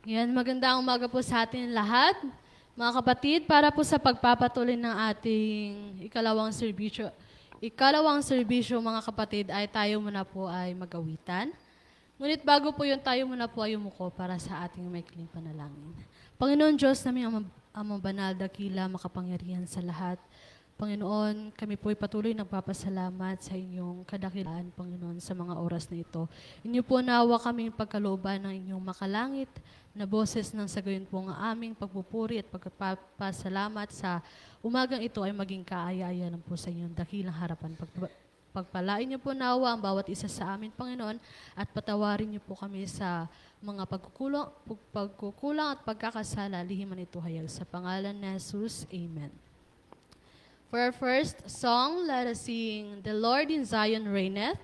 Yan, magandang umaga po sa atin lahat. Mga kapatid, para po sa pagpapatuloy ng ating ikalawang serbisyo mga kapatid, ay tayo muna po ay magawitan. Ngunit bago po yun, tayo muna po ay umuko para sa ating maikling panalangin. Panginoon Diyos namin, Amang banal, dakila, makapangyarihan sa lahat. Panginoon, kami po ay patuloy nagpapasalamat sa inyong kadakilaan, Panginoon, sa mga oras na ito. Inyo po nawa kaming pagkalooban ng inyong makalangit na boses ng sagayon po ng aming pagpupuri at pagpapasalamat sa umagang ito ay maging kaaya-aya lang po sa inyong dakilang harapan. Pagpalain niyo po nawa ang bawat isa sa amin, Panginoon, at patawarin niyo po kami sa mga pagkukulang at pagkakasala, lihiman ito hayag. Sa pangalan ni Jesus, Amen. For our first song, let us sing The Lord in Zion Reigneth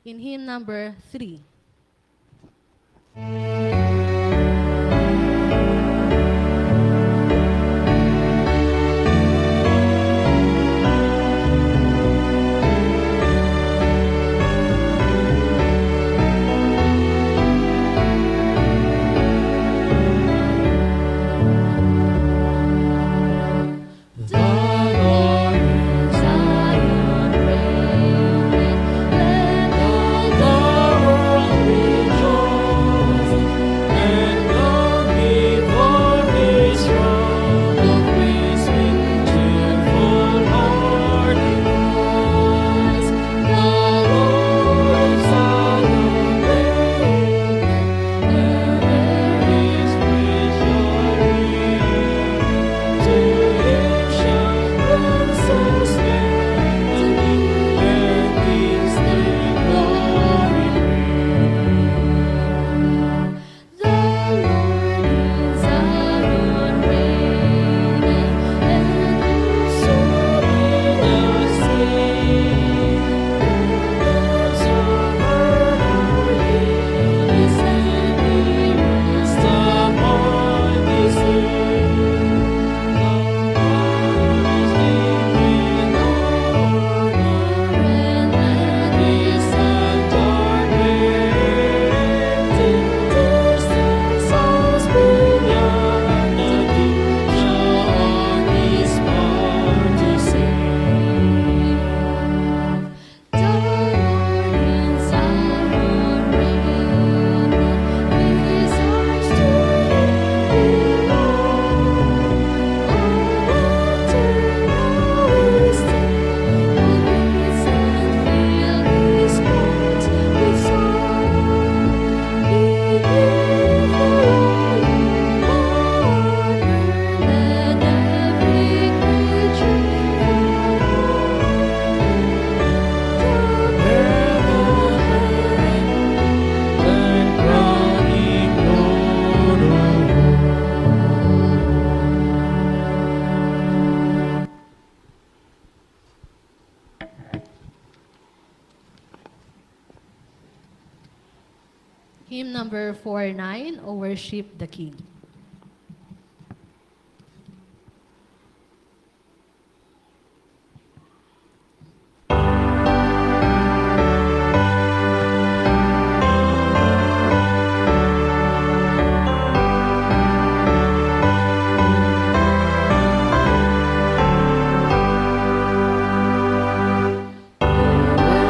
in hymn number 3. Hymn number 49, O Worship the King.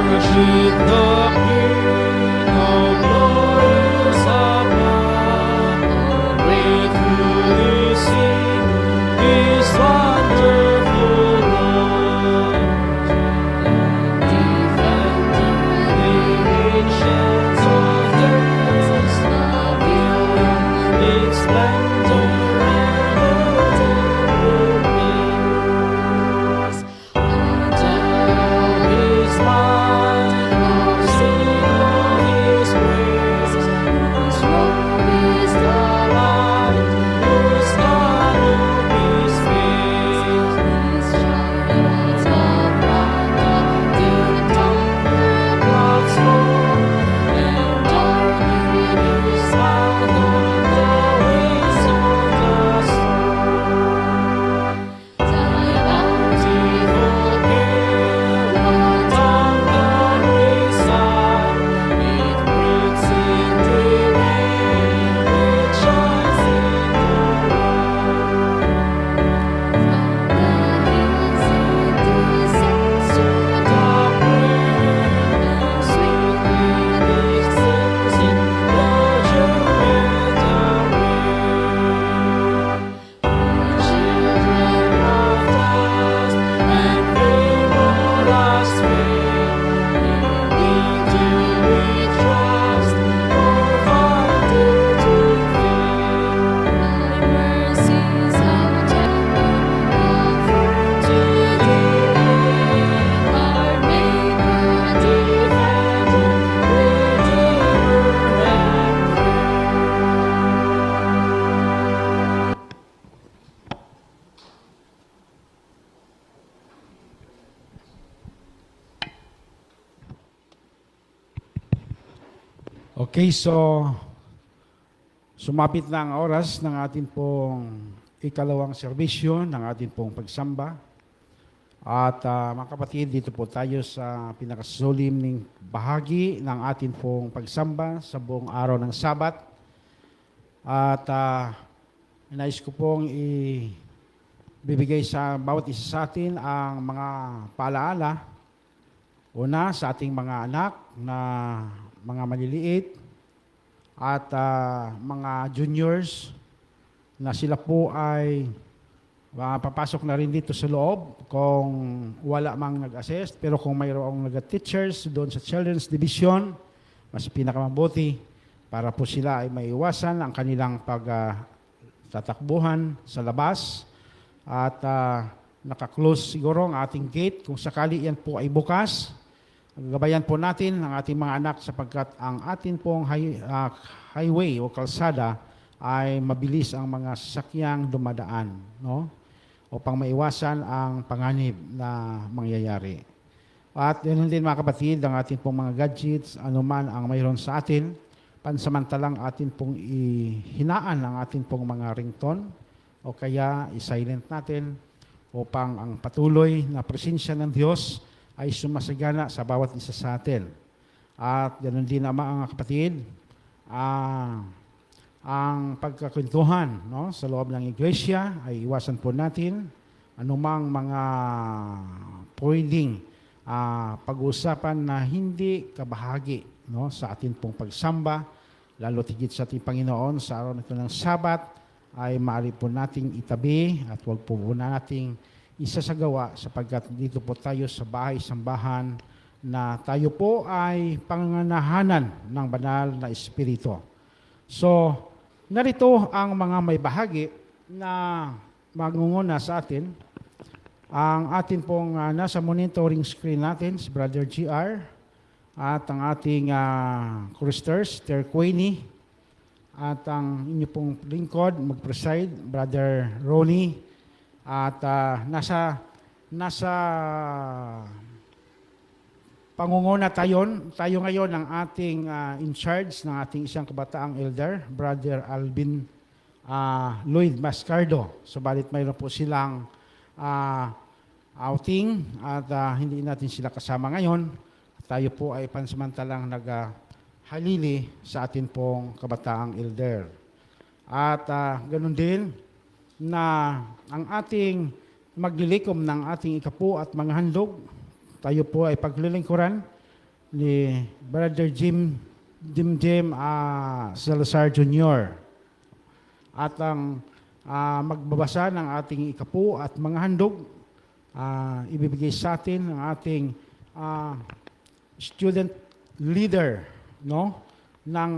Worship the King of glory above. Okay, so sumapit na ang oras ng ating pong ikalawang serbisyo ng ating pong pagsamba. At mga kapatid, dito po tayo sa pinakasuliming bahagi ng ating pong pagsamba sa buong araw ng Sabat. At nais ko pong ibibigay sa bawat isa sa atin ang mga paalaala. Una, sa ating mga anak na mga maliliit at mga juniors na sila po ay papasok na rin dito sa loob kung wala mang nag-assist. Pero kung mayroong nag-teachers doon sa Children's Division, mas pinakamabuti para po sila ay maiwasan ang kanilang pagtatakbuhan sa labas. At naka-close siguro ang ating gate kung sakali yan po ay bukas. Gabayan po natin ang ating mga anak sapagkat ang ating pong highway o kalsada ay mabilis ang mga sasakyang dumadaan, no? Upang maiwasan ang panganib na mangyayari. At yun din mga kapatid, ang ating pong mga gadgets, anuman ang mayroon sa atin, pansamantalang atin pong ihinaan ang ating pong mga ringtone o kaya i-silent natin upang ang patuloy na presensya ng Diyos ay sumasagana sa bawat isa sa atin. At ganoon din naman mga kapatid, ang pagkakwentuhan, no, sa loob ng iglesia ay iwasan po natin anumang mga pwedeng pag-uusapan na hindi kabahagi, no, sa ating pong pagsamba, lalo tigit sa ating Panginoon sa araw na ito ng Sabat ay maaari po nating itabi at huwag po muna nating isasagawa sapagkat dito po tayo sa bahay-sambahan na tayo po ay panganahanan ng banal na Espiritu. So, narito ang mga may bahagi na magunguna sa atin. Ang atin pong nasa monitoring screen natin, si Brother GR, at ang ating choristers, Ter Queenie, at ang inyo pong lingkod, mag-preside, Brother Ronnie, at nasa pangunguna tayo ngayon ng ating in charge ng ating isang kabataang elder, Brother Alvin Lloyd Mascardo. Subalit mayroon po silang outing at hindi natin sila kasama ngayon. Tayo po ay pansamantalang naghalili sa atin pong kabataang elder. At ganun din na ang ating maglilikom ng ating ikapu at mga handog, tayo po ay paglilingkuran ni Brother Jim Salazar Jr. At ang magbabasa ng ating ikapu at mga handog, ibibigay sa atin ang ating student leader, no, ng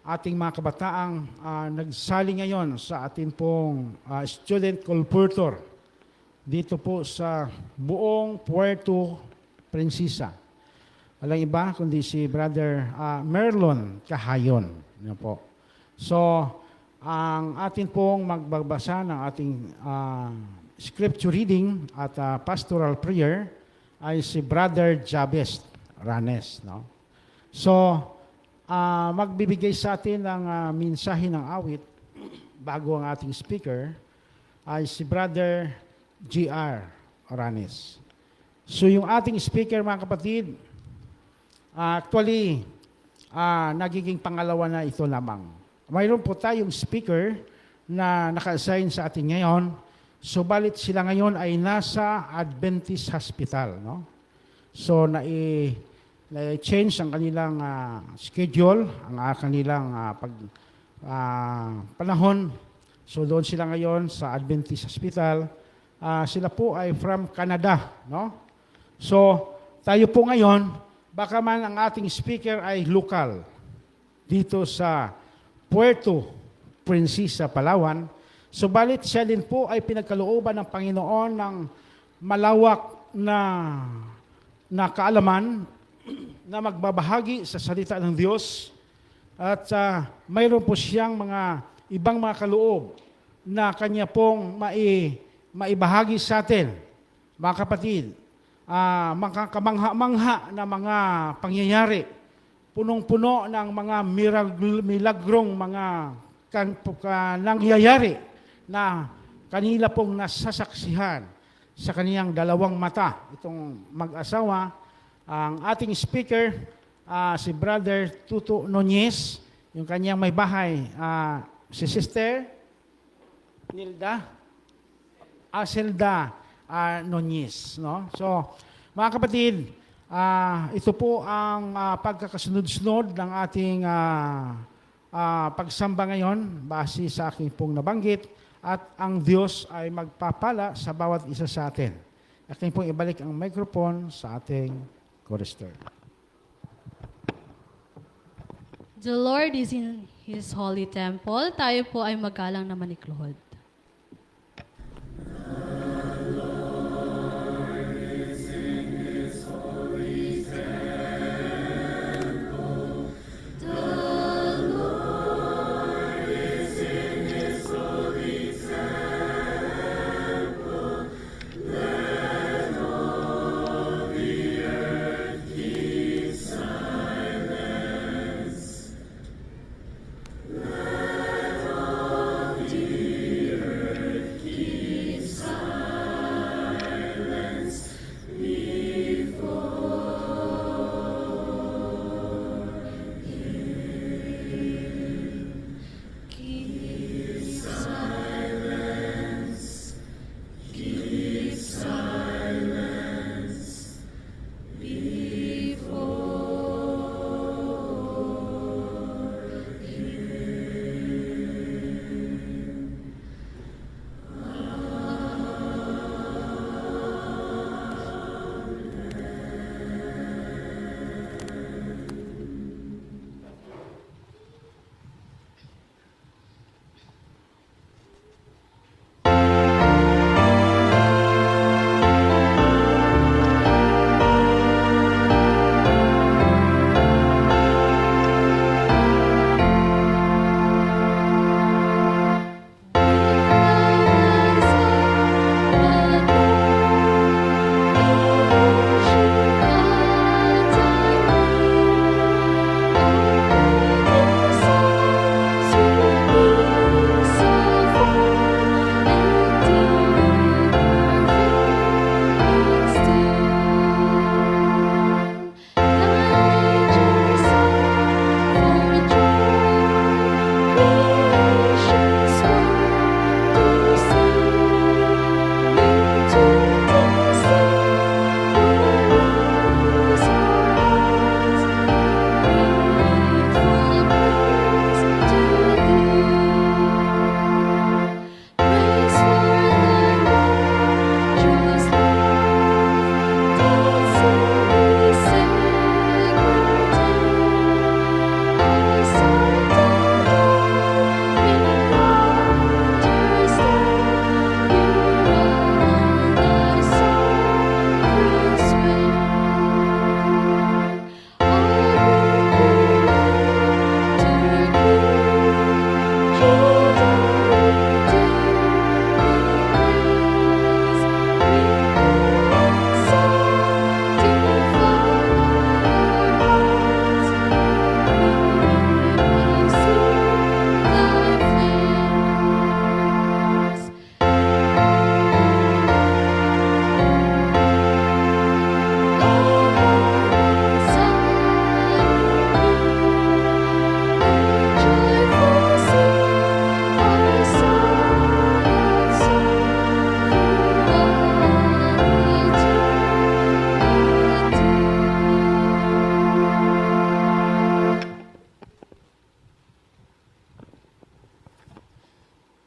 ating mga kabataang nagsali ngayon sa ating pong student colportor dito po sa buong Puerto Princesa. Walang iba kundi si Brother Merlon Cahayon. Yan po. So, ang atin pong magbabasa ng ating scripture reading at pastoral prayer ay si Brother Jabez Ranes. No? So, magbibigay sa atin ng mensahe ng awit bago ang ating speaker ay si Brother GR Ranes. So yung ating speaker mga kapatid, actually, nagiging pangalawa na ito lamang. Mayroon po tayong speaker na naka-assign sa atin ngayon, subalit sila ngayon ay nasa Adventist Hospital. No? So na-change ang kanilang schedule, ang kanilang panahon. So doon sila ngayon sa Adventist Hospital. Sila po ay from Canada. No? So tayo po ngayon, baka man ang ating speaker ay lokal dito sa Puerto Princesa, Palawan. Subalit siya din po ay pinagkalooban ng Panginoon ng malawak na kaalaman na magbabahagi sa salita ng Diyos at mayroon po siyang mga ibang mga kaloob na kanya pong maibahagi sa atin. Mga kapatid, mangha na mga pangyayari punong-puno ng mga milagrong mga nangyayari na kanila pong nasasaksihan sa kaniyang dalawang mata. Itong mag-asawa, ang ating speaker, si Brother Tuto Nunez, yung kaniyang may bahay, si Sister Nilda, Aselda Nunez. No? So, mga kapatid, ito po ang pagkakasunod-sunod ng ating pagsamba ngayon base sa aking pong nabanggit at ang Diyos ay magpapala sa bawat isa sa atin. Aking pong ibalik ang microphone sa ating chorister. The Lord is in His holy temple. Tayo po ay magalang na manikluhod.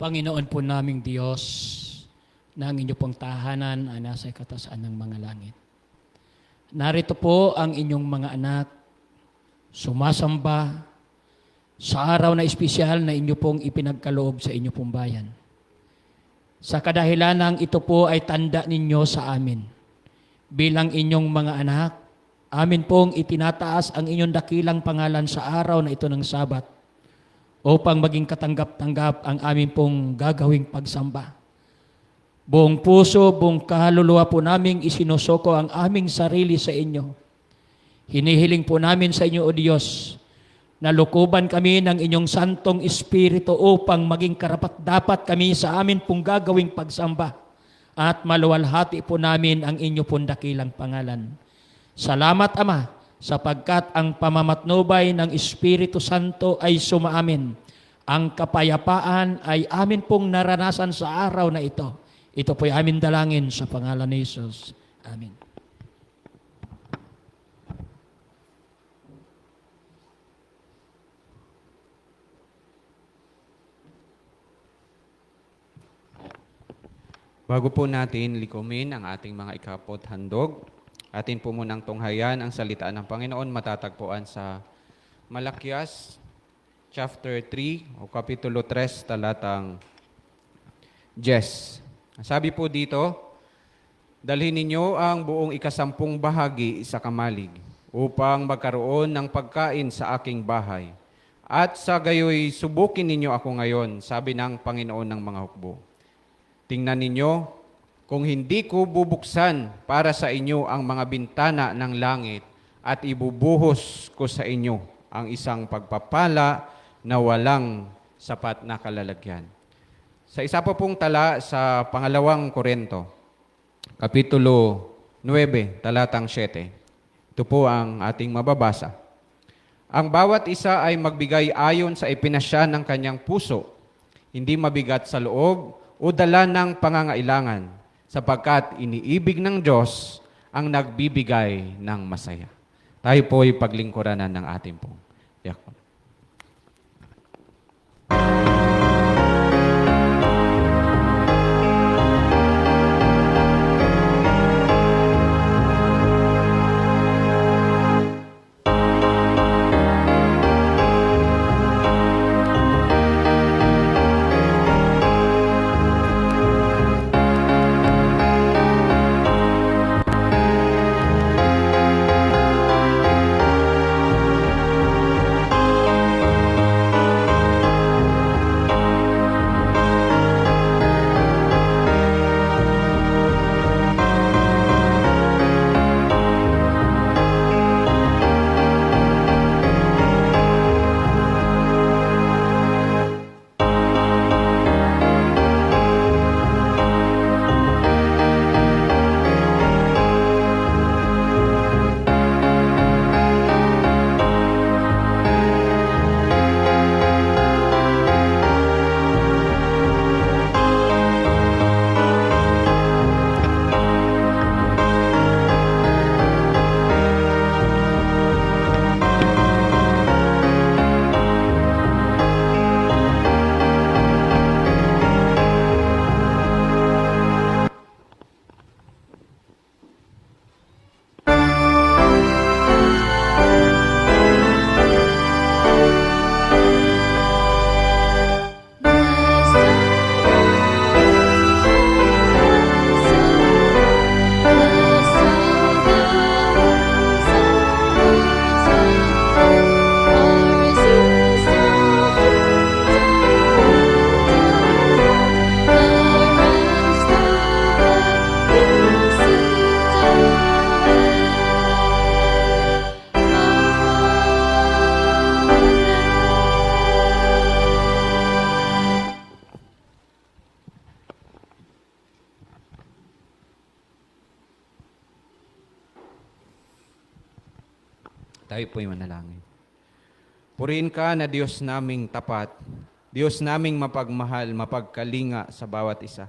Panginoon po naming Diyos, na ang inyo pong tahanan ay nasa katasan ng mga langit. Narito po ang inyong mga anak, sumasamba sa araw na espesyal na inyo pong ipinagkaloob sa inyo pong bayan. Sa kadahilanang ito po ay tanda ninyo sa amin. Bilang inyong mga anak, amin pong itinataas ang inyong dakilang pangalan sa araw na ito ng Sabat upang maging katanggap-tanggap ang amin pong gagawing pagsamba. Buong puso, buong kaluluwa po naming isinusoko ang aming sarili sa inyo. Hinihiling po namin sa inyo, O Diyos, na lukuban kami ng inyong santong Espiritu upang maging karapat-dapat kami sa amin pong gagawing pagsamba at maluwalhati po namin ang inyo pong dakilang pangalan. Salamat, Ama, sapagkat ang pamamatnubay ng Espiritu Santo ay sumaamin. Ang kapayapaan ay amin pong naranasan sa araw na ito. Ito po'y amin dalangin sa pangalan ni Jesus. Amen. Bago po natin likumin ang ating mga ikapot handog, atin po munang tunghayan ang salita ng Panginoon matatagpuan sa Malakias chapter 3 o kapitulo 3 talatang 10. Sabi po dito, dalhin ninyo ang buong ikasampung bahagi sa kamalig upang magkaroon ng pagkain sa aking bahay. At sa gayoy subukin ninyo ako ngayon, sabi ng Panginoon ng mga hukbo. Tingnan ninyo, kung hindi ko bubuksan para sa inyo ang mga bintana ng langit at ibubuhos ko sa inyo ang isang pagpapala na walang sapat na kalalagyan. Sa isa pa pong tala sa pangalawang Korinto, kapitulo 9, talatang 7. Ito po ang ating mababasa. Ang bawat isa ay magbigay ayon sa ipinasya ng kanyang puso, hindi mabigat sa loob o dala ng pangangailangan, sapagkat iniibig ng Diyos ang nagbibigay ng masaya. Tayo po ay paglingkuranan ng ating pong diakon. Tayo po'y manalangin. Purihin ka na Diyos naming tapat, Diyos naming mapagmahal, mapagkalinga sa bawat isa.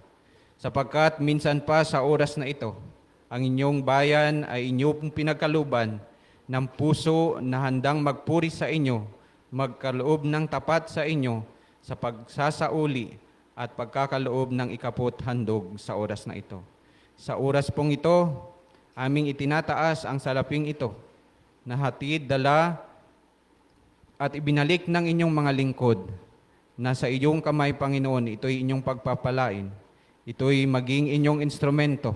Sapagkat minsan pa sa oras na ito, ang inyong bayan ay inyong pinagkaluban ng puso na handang magpuri sa inyo, magkaloob ng tapat sa inyo sa pagsasauli at pagkakaloob ng ikaput handog sa oras na ito. Sa oras pong ito, aming itinataas ang salaping ito na hatid, dala at ibinalik ng inyong mga lingkod na sa iyong kamay, Panginoon, ito'y inyong pagpapalain. Ito'y maging inyong instrumento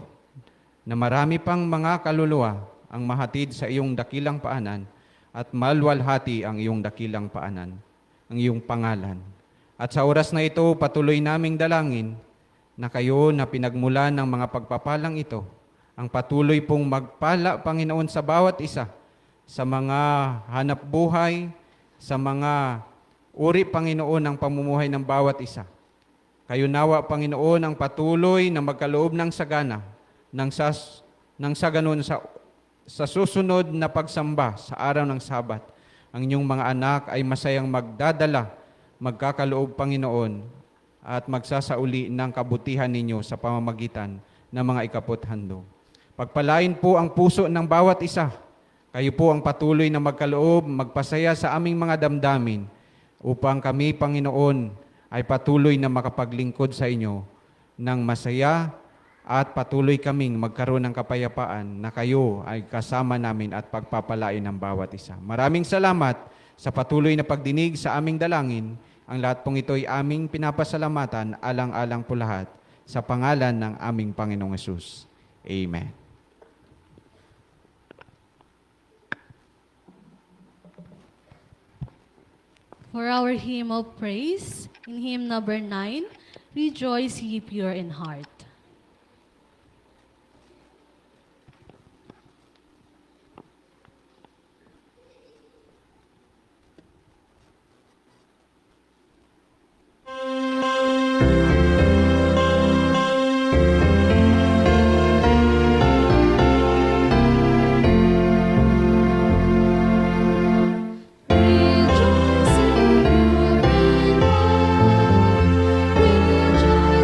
na marami pang mga kaluluwa ang mahatid sa iyong dakilang paanan at malwalhati ang iyong dakilang paanan, ang iyong pangalan. At sa oras na ito, patuloy naming dalangin na kayo na pinagmulan ng mga pagpapalang ito, ang patuloy pong magpala, Panginoon, sa bawat isa sa mga hanap buhay, sa mga uri, Panginoon, ng pamumuhay ng bawat isa. Kayo nawa, Panginoon, ang patuloy na magkaloob ng sagana, nang sa ganun sa susunod na pagsamba sa araw ng Sabat, ang inyong mga anak ay masayang magdadala, magkakaloob, Panginoon, at magsasauli ng kabutihan ninyo sa pamamagitan ng mga ikaputhandog. Pagpalain po ang puso ng bawat isa. Kayo po ang patuloy na magkaloob, magpasaya sa aming mga damdamin upang kami, Panginoon, ay patuloy na makapaglingkod sa inyo ng masaya at patuloy kaming magkaroon ng kapayapaan na kayo ay kasama namin at pagpapalain ng bawat isa. Maraming salamat sa patuloy na pagdinig sa aming dalangin. Ang lahat pong ito ay aming pinapasalamatan, alang-alang po lahat, sa pangalan ng aming Panginoong Hesus. Amen. For our hymn of praise, in hymn number 9, Rejoice Ye Pure in Heart. Rejoice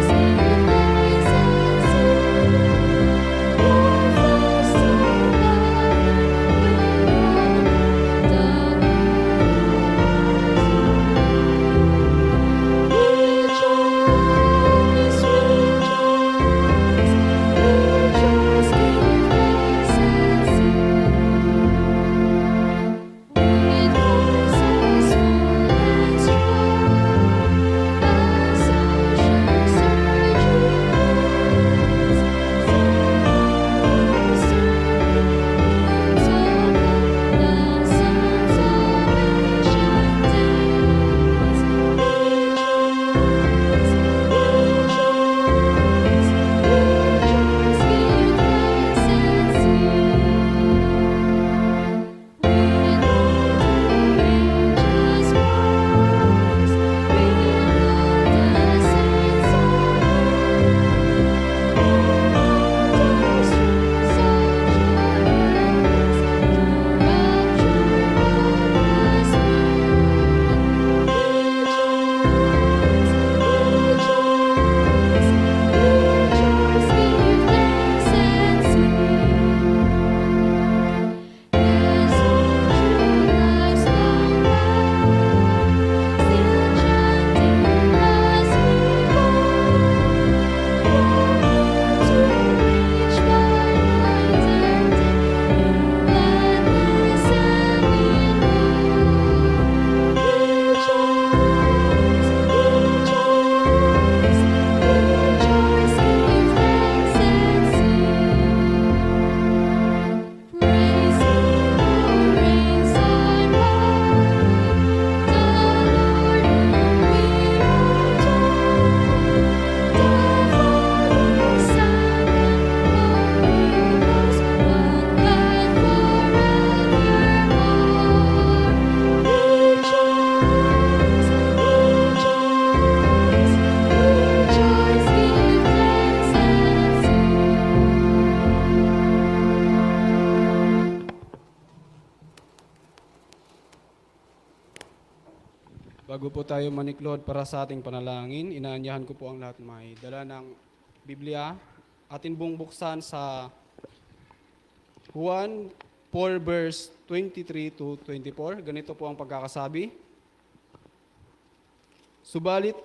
in pure in heart, rejoice in praise and sing. Your face Bago po tayo maniklod para sa ating panalangin, inaanyahan ko po ang lahat may dala ng Biblia. Atin pong buksan sa Juan 4 verse 23 to 24. Ganito po ang pagkakasabi. Subalit,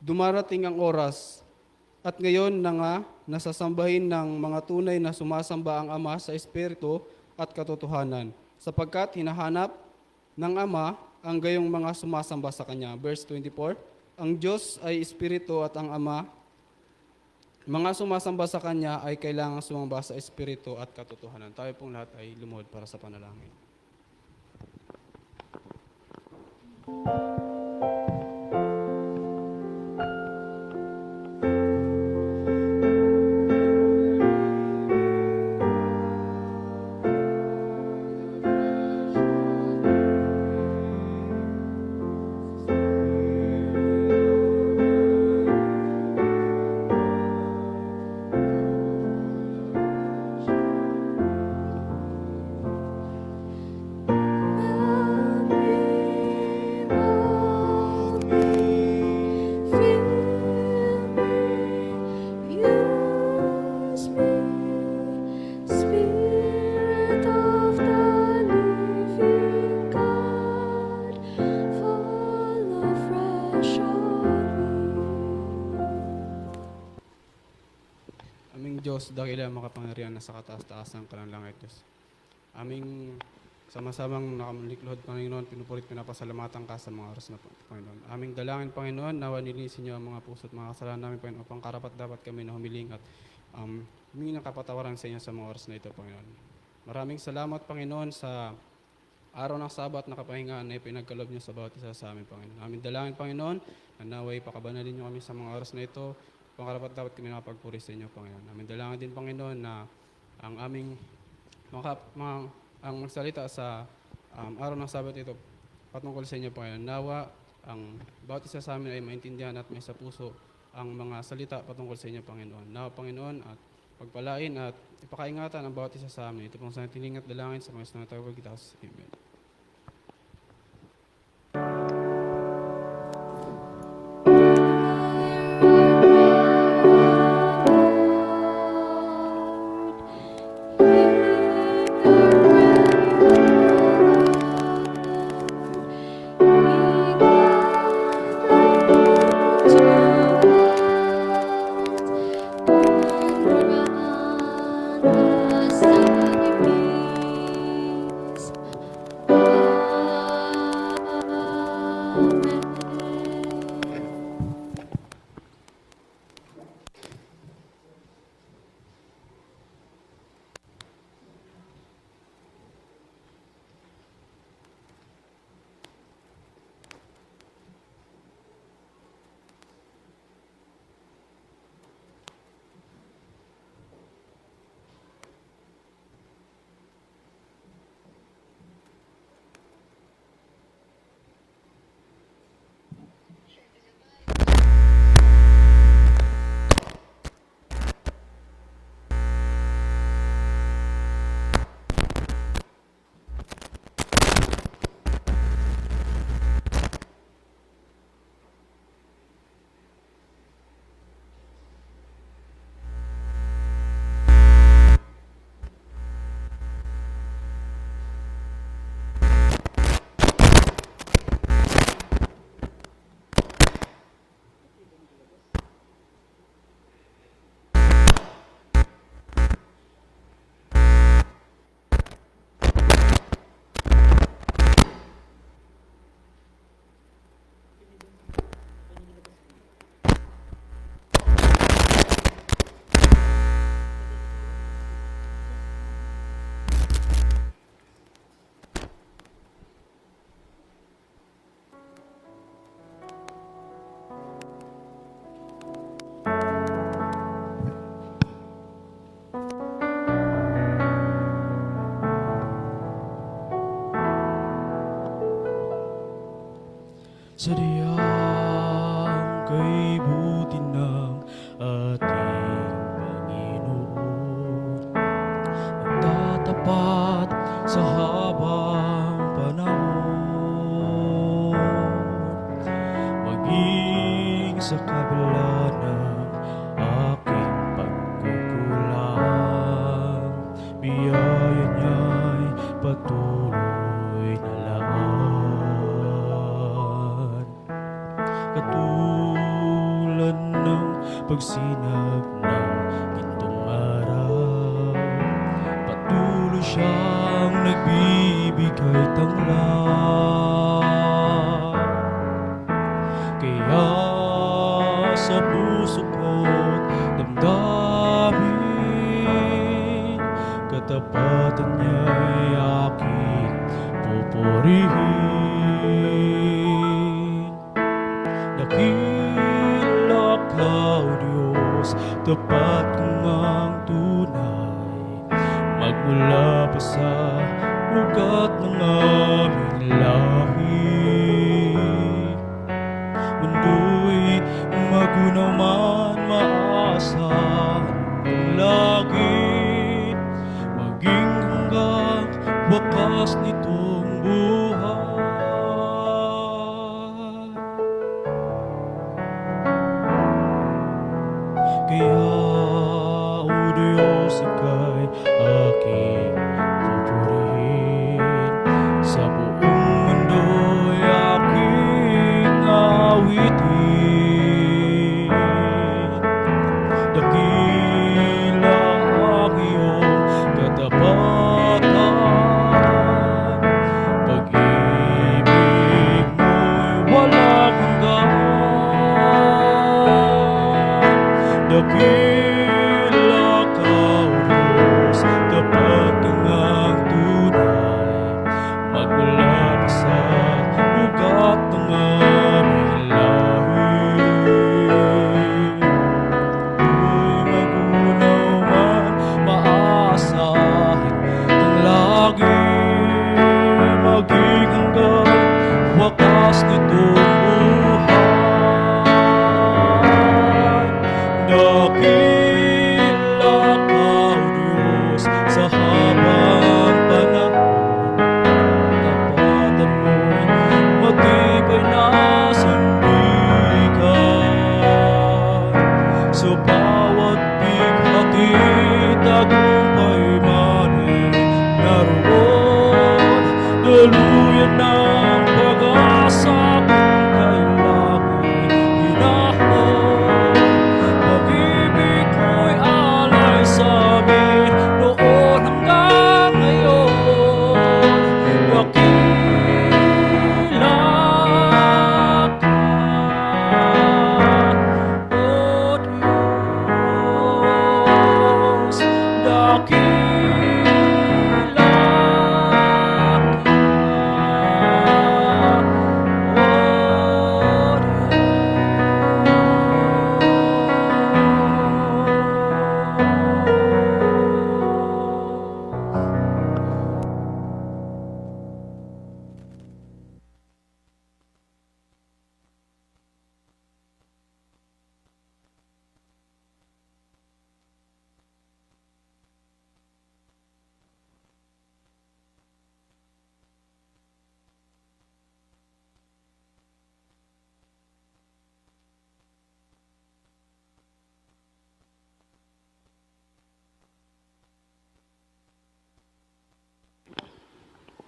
dumarating ang oras at ngayon na nga nasasambahin ng mga tunay na sumasamba ang Ama sa Espiritu at katotohanan, sapagkat hinahanap ng Ama ang gayong mga sumasamba sa Kanya. Verse 24, ang Diyos ay Espiritu at ang Ama, mga sumasamba sa Kanya ay kailangang sumamba sa Espiritu at katotohanan. Tayo pong lahat ay lumuhod para sa panalangin. Diyos, dakila makapangyarihan na sa kataas-taas ng kanang langit, Diyos. Aming sama-samang nakamalikluhod, Panginoon, pinupulit, pinapasalamatan ka sa mga oras na Panginoon. Aming dalangin, Panginoon, nawa nilinisin niyo ang mga puso at mga kasalanan namin, Panginoon, upang karapat dapat kami na humiling at humingi ng kapatawaran sa inyo sa mga oras na ito, Panginoon. Maraming salamat, Panginoon, sa araw ng Sabat na kapahingaan na ipinagkaloob niyo sa bawat isa sa amin, Panginoon. Aming dalangin, Panginoon, na naway pakabanalin niyo kami sa mga oras na ito, upang karapat dapat kami nakapagpuri sa inyo, Panginoon. Aming dalangin din, Panginoon, na ang aming ang magsalita sa araw ng Sabat ito patungkol sa inyo, Panginoon. Nawa ang bawat isa sa amin ay maintindihan at may sa puso ang mga salita patungkol sa inyo, Panginoon. Nawa, Panginoon, at pagpalain at ipakaingatan ang bawat isa sa amin. Ito pong sa tiling at dalangin sa mga sinatawag kita. Amen. Sadyang kay buti ng ating Panginoon, nagtatapat sa habang panahon, maging sa kabila ng aking pagkukulang, biyaya niya'y patuloy na laan. Katulad ng pagsinag ng gintong araw, patuloy siyang nagbibigay tanglad. Kaya sa puso ko't damdamin, katapatan niya'y aking pupurihin. Dakila ka, O Diyos, tapat kang ang tunay, magmula pa sa ugat ng aming lahi. Mundo'y magunaw man, maasahan kang lagi, maging hanggang wakas nitong buhay. Kaya, O Diyos, ika'y aking pupurihin, sa buong mundo'y aking awitin. Dakila dakila ka, O Diyos, tapat kang ang tunay, magmula pa sa ugat ng aming lahi. Di magunaw man maaasahin ng lagi, maging hanggang wakas nitong buhay. Dakila ka, O Diyos, sa habang panahon, tapatan mo'y matibay na sandigan. Sa bawat bighati, tagumpay maning naroon, daluyan ng pag-asa kung kailangan hinahon. Pag-ibig ko'y alay sa amin noon hanggang ngayon. Dakila ka, O Diyos, dakila ka,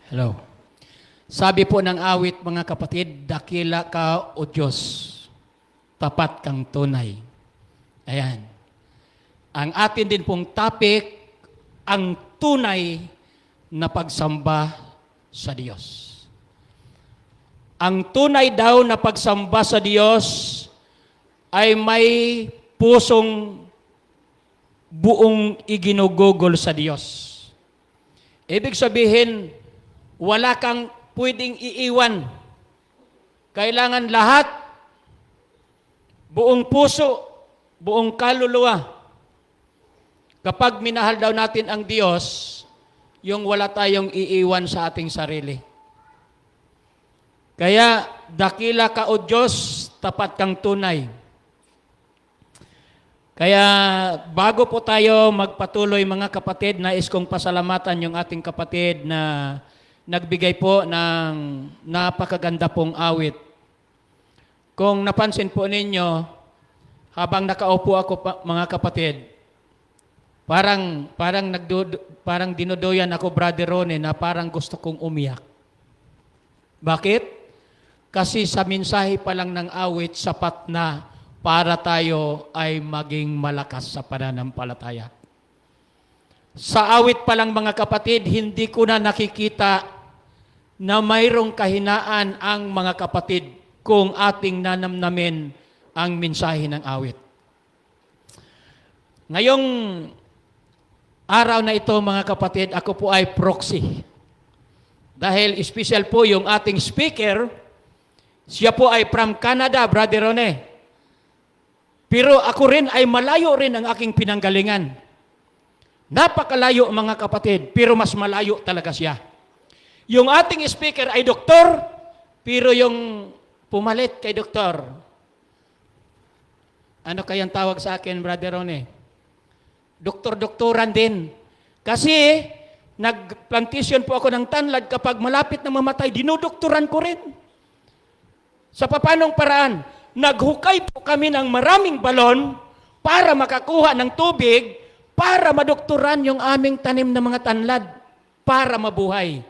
Hello. Sabi po ng awit, mga kapatid, dakila ka, O Diyos, tapat kang tunay. Ayan. Ang atin din pong topic, ang tunay na pagsamba sa Diyos. Ang tunay daw na pagsamba sa Diyos ay may pusong buong iginugugol sa Diyos. Ibig sabihin, wala kang pwedeng iiwan. Kailangan lahat, buong puso, buong kaluluwa. Kapag minahal daw natin ang Diyos, yung wala tayong iiwan sa ating sarili. Kaya, dakila ka, O Diyos, tapat kang tunay. Kaya, bago po tayo magpatuloy, mga kapatid, nais kong pasalamatan yung ating kapatid na nagbigay po ng napakaganda pong awit. Kung napansin po ninyo, habang nakaupo ako, mga kapatid, parang dinudoyan ako, Brother Ronnie, na parang gusto kong umiyak. Bakit? Kasi sa mensahe pa lang ng awit, sapat na para tayo ay maging malakas sa pananampalataya. Sa awit pa lang, mga kapatid, hindi ko na nakikita na mayroong kahinaan ang mga kapatid kung ating nanamnamin ang mensahe ng awit. Ngayong araw na ito, mga kapatid, ako po ay proxy. Dahil special po yung ating speaker, siya po ay from Canada, Brother Rone. Pero ako rin ay malayo rin ang aking pinanggalingan. Napakalayo, mga kapatid, pero mas malayo talaga siya. Yung ating speaker ay doktor, pero yung pumalit kay doktor, ano kayang tawag sa akin, Brother Rone? Doktor-doktoran din. Kasi, nag-plantation po ako ng tanlad, kapag malapit na mamatay, dinudoktoran ko rin. Sa papanong paraan, naghukay po kami ng maraming balon para makakuha ng tubig, para madoktoran yung aming tanim na mga tanlad, para mabuhay.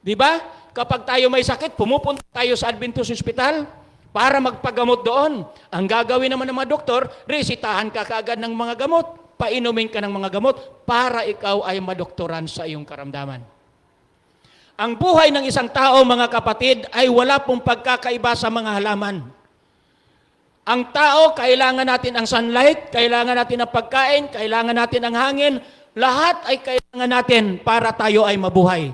Di ba? Kapag tayo may sakit, pumupunta tayo sa Adventist Hospital para magpagamot doon. Ang gagawin naman ng mga doktor, resitahan ka kaagad ng mga gamot, painumin ka ng mga gamot para ikaw ay madoktoran sa iyong karamdaman. Ang buhay ng isang tao, mga kapatid, ay wala pong pagkakaiba sa mga halaman. Ang tao, kailangan natin ang sunlight, kailangan natin ang pagkain, kailangan natin ang hangin. Lahat ay kailangan natin para tayo ay mabuhay.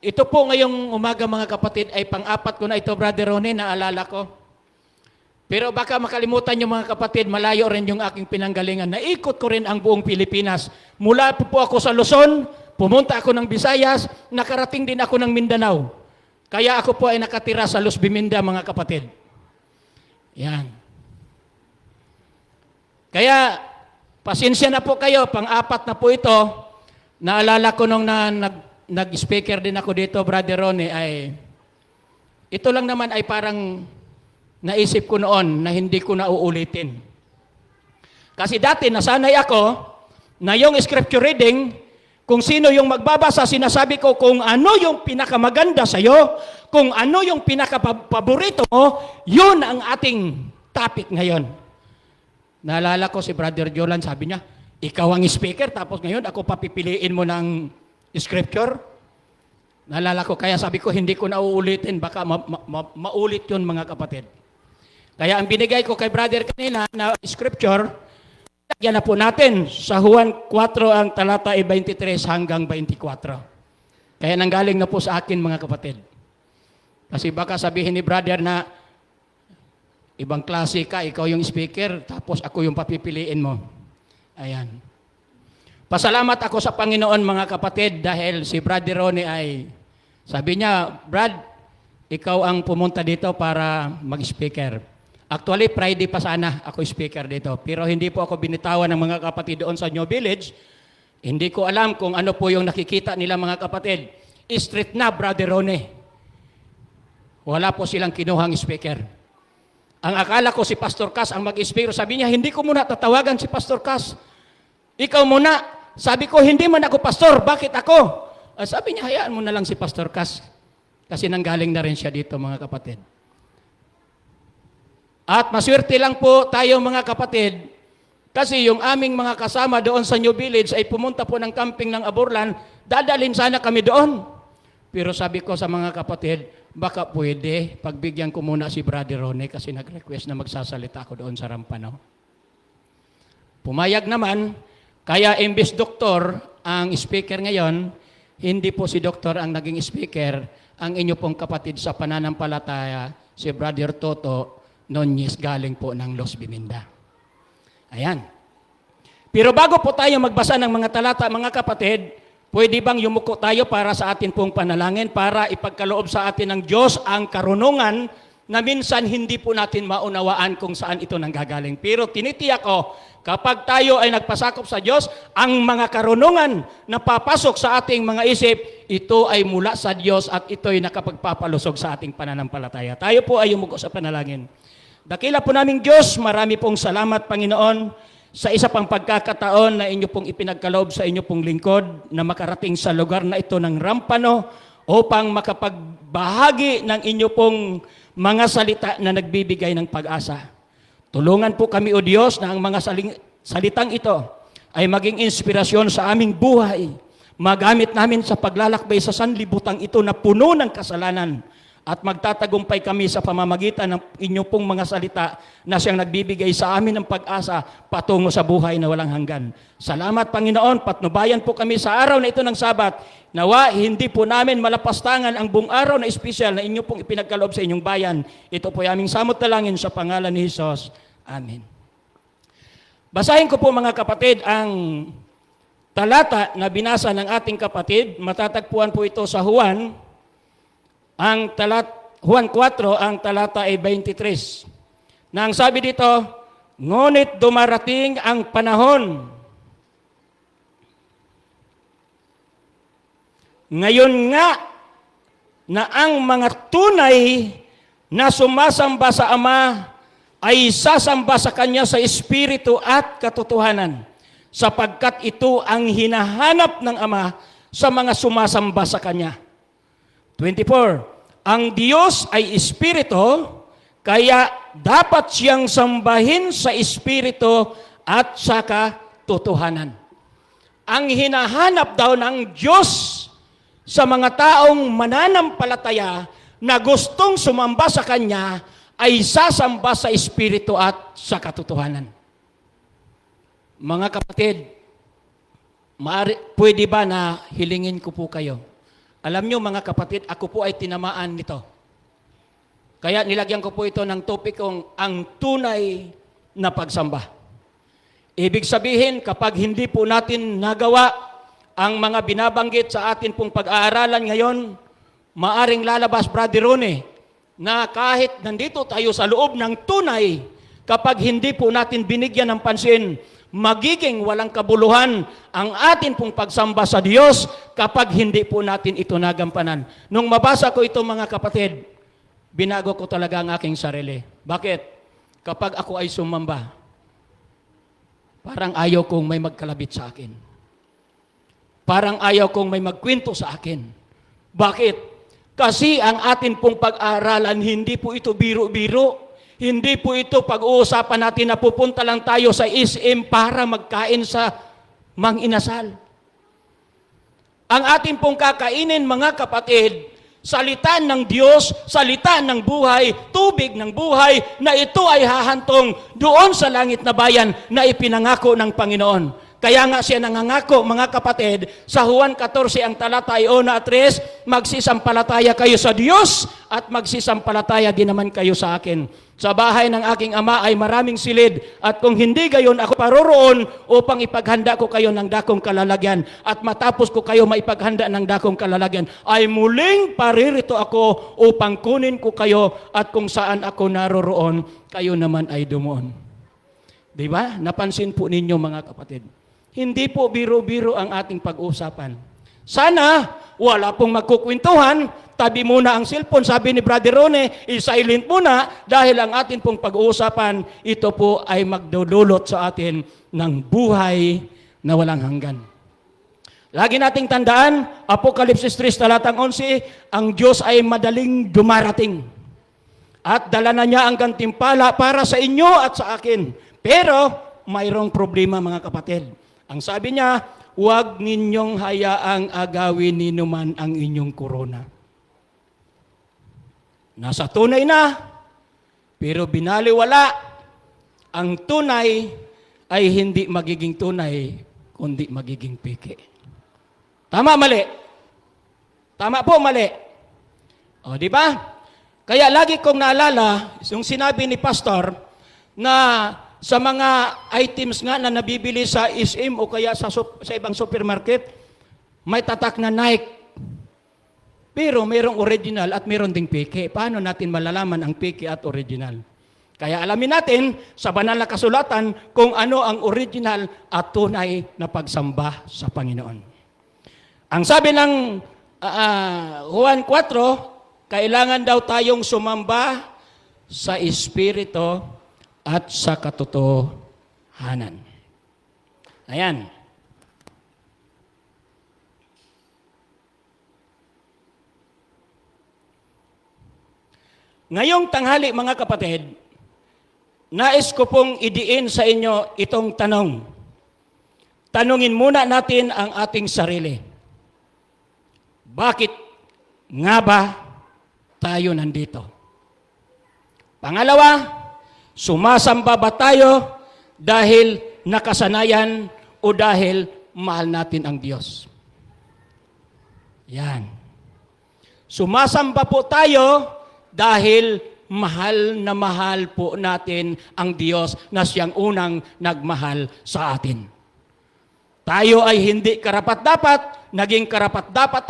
Ito po ngayong umaga mga kapatid ay pang-apat ko na ito, Brother Ronnie, naalala ko. Pero baka makalimutan nyo mga kapatid, malayo rin yung aking pinanggalingan. Naikot ko rin ang buong Pilipinas. Mula po ako sa Luzon, pumunta ako ng Visayas, nakarating din ako ng Mindanao. Kaya ako po ay nakatira sa Los Biminda mga kapatid. Yan. Kaya, pasensya na po kayo, pang-apat na po ito. Naalala ko nung nag-speaker din ako dito, Brother Ronnie, ay ito lang naman ay parang naisip ko noon na hindi ko na uulitin. Kasi dati nasanay ako na yung scripture reading, kung sino yung magbabasa, sinasabi ko kung ano yung pinakamaganda sa'yo, kung ano yung pinakapaborito mo, yun ang ating topic ngayon. Naalala ko si Brother Jolan, sabi niya, ikaw ang speaker, tapos ngayon ako papipiliin mo ng scripture. Naalala ko, kaya sabi ko, hindi ko na uulitin, baka maulit yun mga kapatid. Kaya ang binigay ko kay Brother kanina na scripture, yan na po natin sa Juan 4 ang talata 23 hanggang 24. Kaya nanggaling na po sa akin mga kapatid. Kasi baka sabihin ni brother na ibang klase ka, ikaw yung speaker, tapos ako yung papipiliin mo. Ayan. Pasalamat ako sa Panginoon mga kapatid dahil si Brother Ronnie ay, sabi niya, Brad, ikaw ang pumunta dito para mag-speaker. Actually, Friday pa sana ako speaker dito. Pero hindi po ako binitawan ng mga kapatid doon sa New Village. Hindi ko alam kung ano po yung nakikita nila mga kapatid. Street na, Brother Ronnie. Wala po silang kinuhang speaker. Ang akala ko si Pastor Cas ang mag-speaker. Sabi niya, hindi ko muna tatawagan si Pastor Cas. Ikaw muna. Sabi ko, hindi man ako pastor. Bakit ako? Sabi niya, hayaan mo na lang si Pastor Cas. Kasi nanggaling na rin siya dito mga kapatid. At maswerte lang po tayo mga kapatid, kasi yung aming mga kasama doon sa New Village ay pumunta po ng camping ng Aborlan, dadalhin sana kami doon. Pero sabi ko sa mga kapatid, baka pwede, pagbigyan ko muna si Brother Ronnie kasi nag-request na magsasalita ako doon sa Rampano. Pumayag naman, kaya imbes doktor ang speaker ngayon, hindi po si doktor ang naging speaker, ang inyo pong kapatid sa pananampalataya, si Brother Toto Nonyes galing po ng Los Biminda. Ayan. Pero bago po tayo magbasa ng mga talata, mga kapatid, pwede bang yumuko tayo para sa atin pong panalangin, para ipagkaloob sa atin ng Diyos ang karunungan na minsan hindi po natin maunawaan kung saan ito nanggagaling. Pero tinitiyak ko, kapag tayo ay nagpasakop sa Diyos, ang mga karunungan na papasok sa ating mga isip, ito ay mula sa Diyos at ito ay nakapagpapalusog sa ating pananampalataya. Tayo po ay yumuko sa panalangin. Dakila po naming Diyos, marami pong salamat Panginoon sa isa pang pagkakataon na inyo pong ipinagkaloob sa inyo pong lingkod na makarating sa lugar na ito ng Rampano upang makapagbahagi ng inyo pong mga salita na nagbibigay ng pag-asa. Tulungan po kami o Diyos na ang mga salitang ito ay maging inspirasyon sa aming buhay. Magamit namin sa paglalakbay sa sanlibutang ito na puno ng kasalanan at magtatagumpay kami sa pamamagitan ng inyo pong mga salita na siyang nagbibigay sa amin ng pag-asa patungo sa buhay na walang hanggan. Salamat Panginoon, patnubayan po kami sa araw na ito ng Sabat. Nawa, hindi po namin malapastangan ang buong araw na espesyal na inyo pong ipinagkaloob sa inyong bayan. Ito po ay aming samot talangin sa pangalan ni Jesus. Amen. Basahin ko po mga kapatid ang talata na binasa ng ating kapatid. Matatagpuan po ito sa Juan 4, ang talata ay 23. Na ang sabi dito, ngunit dumarating ang panahon. Ngayon nga na ang mga tunay na sumasamba sa Ama ay sasamba sa Kanya sa Espiritu at katotohanan, sapagkat ito ang hinahanap ng Ama sa mga sumasamba sa Kanya. 24. Ang Diyos ay Espiritu, kaya dapat siyang sambahin sa Espiritu at sa katotohanan. Ang hinahanap daw ng Diyos sa mga taong mananampalataya na gustong sumamba sa Kanya ay sasamba sa Espiritu at sa katotohanan. Mga kapatid, pwede ba na hilingin ko po kayo? Alam nyo mga kapatid, ako po ay tinamaan nito. Kaya nilagyan ko po ito ng topikong ang tunay na pagsamba. Ibig sabihin, kapag hindi po natin nagawa ang mga binabanggit sa atin pong pag-aaralan ngayon, maaring lalabas, Brother Rone, na kahit nandito tayo sa loob ng tunay, kapag hindi po natin binigyan ng pansin, magiging walang kabuluhan ang atin pong pagsamba sa Diyos kapag hindi po natin ito nagampanan. Nung mabasa ko ito mga kapatid, binago ko talaga ang aking sarili. Bakit? Kapag ako ay sumamba, parang ayaw kong may magkalabit sa akin. Parang ayaw kong may magkwento sa akin. Bakit? Kasi ang atin pong pag-aaralan, hindi po ito biro-biro. Hindi po ito pag-uusapan natin na pupunta lang tayo sa SM para magkain sa mang-inasal. Ang atin pong kakainin, mga kapatid, salita ng Diyos, salita ng buhay, tubig ng buhay, na ito ay hahantong doon sa langit na bayan na ipinangako ng Panginoon. Kaya nga siya nangangako, mga kapatid, sa Juan 14 ang talata 1 at 3, magsisampalataya kayo sa Diyos at magsisampalataya din naman kayo sa akin. Sa bahay ng aking ama ay maraming silid, at kung hindi gayon, ako paroroon upang ipaghanda ko kayo ng dakong kalalagyan. At matapos ko kayo maipaghanda ng dakong kalalagyan, ay muling paririto ako upang kunin ko kayo, at kung saan ako naroroon, kayo naman ay dumuon. Diba? Napansin po ninyo mga kapatid. Hindi po biro-biro ang ating pag-usapan. Sana wala pong magkukwentuhan, tabi muna ang cellphone, sabi ni Brother Rone, i-silent muna dahil ang atin pong pag-uusapan, ito po ay magdudulot sa atin ng buhay na walang hanggan. Lagi nating tandaan, Apokalipsis 3, talatang 11, ang Diyos ay madaling dumarating. At dala na niya ang gantimpala para sa inyo at sa akin. Pero mayroong problema mga kapatid. Ang sabi niya, huwag ninyong hayaang agawin ninuman ang inyong korona. Nasa tunay na, pero binaliwala, ang tunay ay hindi magiging tunay, kundi magiging peke. Tama, mali? Tama po, mali? O, di ba? Kaya lagi kong naalala, yung sinabi ni Pastor, na sa mga items nga na nabibili sa SM o kaya sa ibang supermarket, may tatak na Nike. Pero mayroong original at mayroong ding peke. Paano natin malalaman ang peke at original? Kaya alamin natin sa banal na kasulatan kung ano ang original at tunay na pagsamba sa Panginoon. Ang sabi ng Juan 4, kailangan daw tayong sumamba sa Espiritu at sa katotohanan. Ayan. Ngayong tanghali mga kapatid, nais ko pong idiin sa inyo itong tanong. Tanungin muna natin ang ating sarili. Bakit nga ba tayo nandito? Pangalawa, sumasamba ba tayo dahil nakasanayan o dahil mahal natin ang Diyos? Yan. Sumasamba po tayo dahil mahal na mahal po natin ang Diyos na siyang unang nagmahal sa atin. Tayo ay hindi karapat-dapat, naging karapat-dapat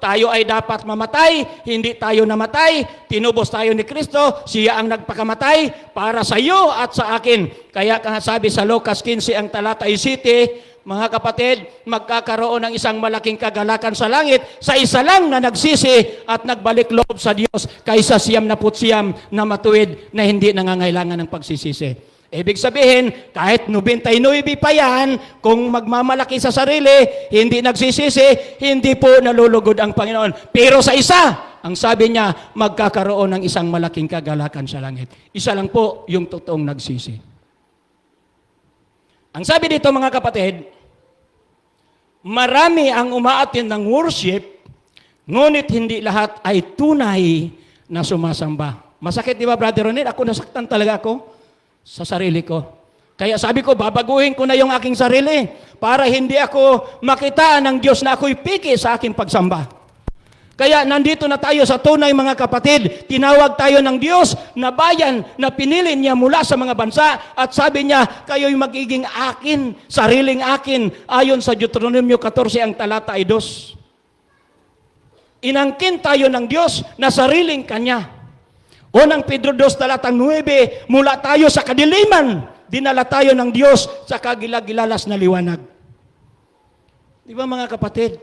tayo ay dapat mamatay, hindi tayo namatay, tinubos tayo ni Kristo, siya ang nagpakamatay para sa iyo at sa akin. Kaya sabi sa Lucas 15 ang talata 7, mga kapatid, magkakaroon ng isang malaking kagalakan sa langit sa isa lang na nagsisi at nagbalik loob sa Diyos kaysa 99 na matuwid na hindi nangangailangan ng pagsisisi. Ibig sabihin, kahit 99 pa yan, kung magmamalaki sa sarili, hindi nagsisisi, hindi po nalulugod ang Panginoon. Pero sa isa, ang sabi niya, magkakaroon ng isang malaking kagalakan sa langit. Isa lang po yung totoong nagsisi. Ang sabi dito mga kapatid, marami ang umaattend ng worship Ngunit hindi lahat ay tunay na sumasamba. Masakit, di ba, Brother Ronel? Ako nasaktan talaga ako sa sarili ko. Kaya sabi ko, babaguhin ko na yung aking sarili para hindi ako makitaan ng Diyos na ako'y piki sa aking pagsamba. Kaya nandito na tayo sa tunay, mga kapatid. Tinawag tayo ng Diyos na bayan na pinili niya mula sa mga bansa at sabi niya, kayo'y magiging akin, sariling akin, ayon sa Deuteronomio 14 ang talata ay 2. Inangkin tayo ng Diyos na sariling Kanya. Unang Pedro 2 talatang 9, mula tayo sa kadiliman, dinala tayo ng Diyos sa kagilagilalas na liwanag. Di ba, mga kapatid?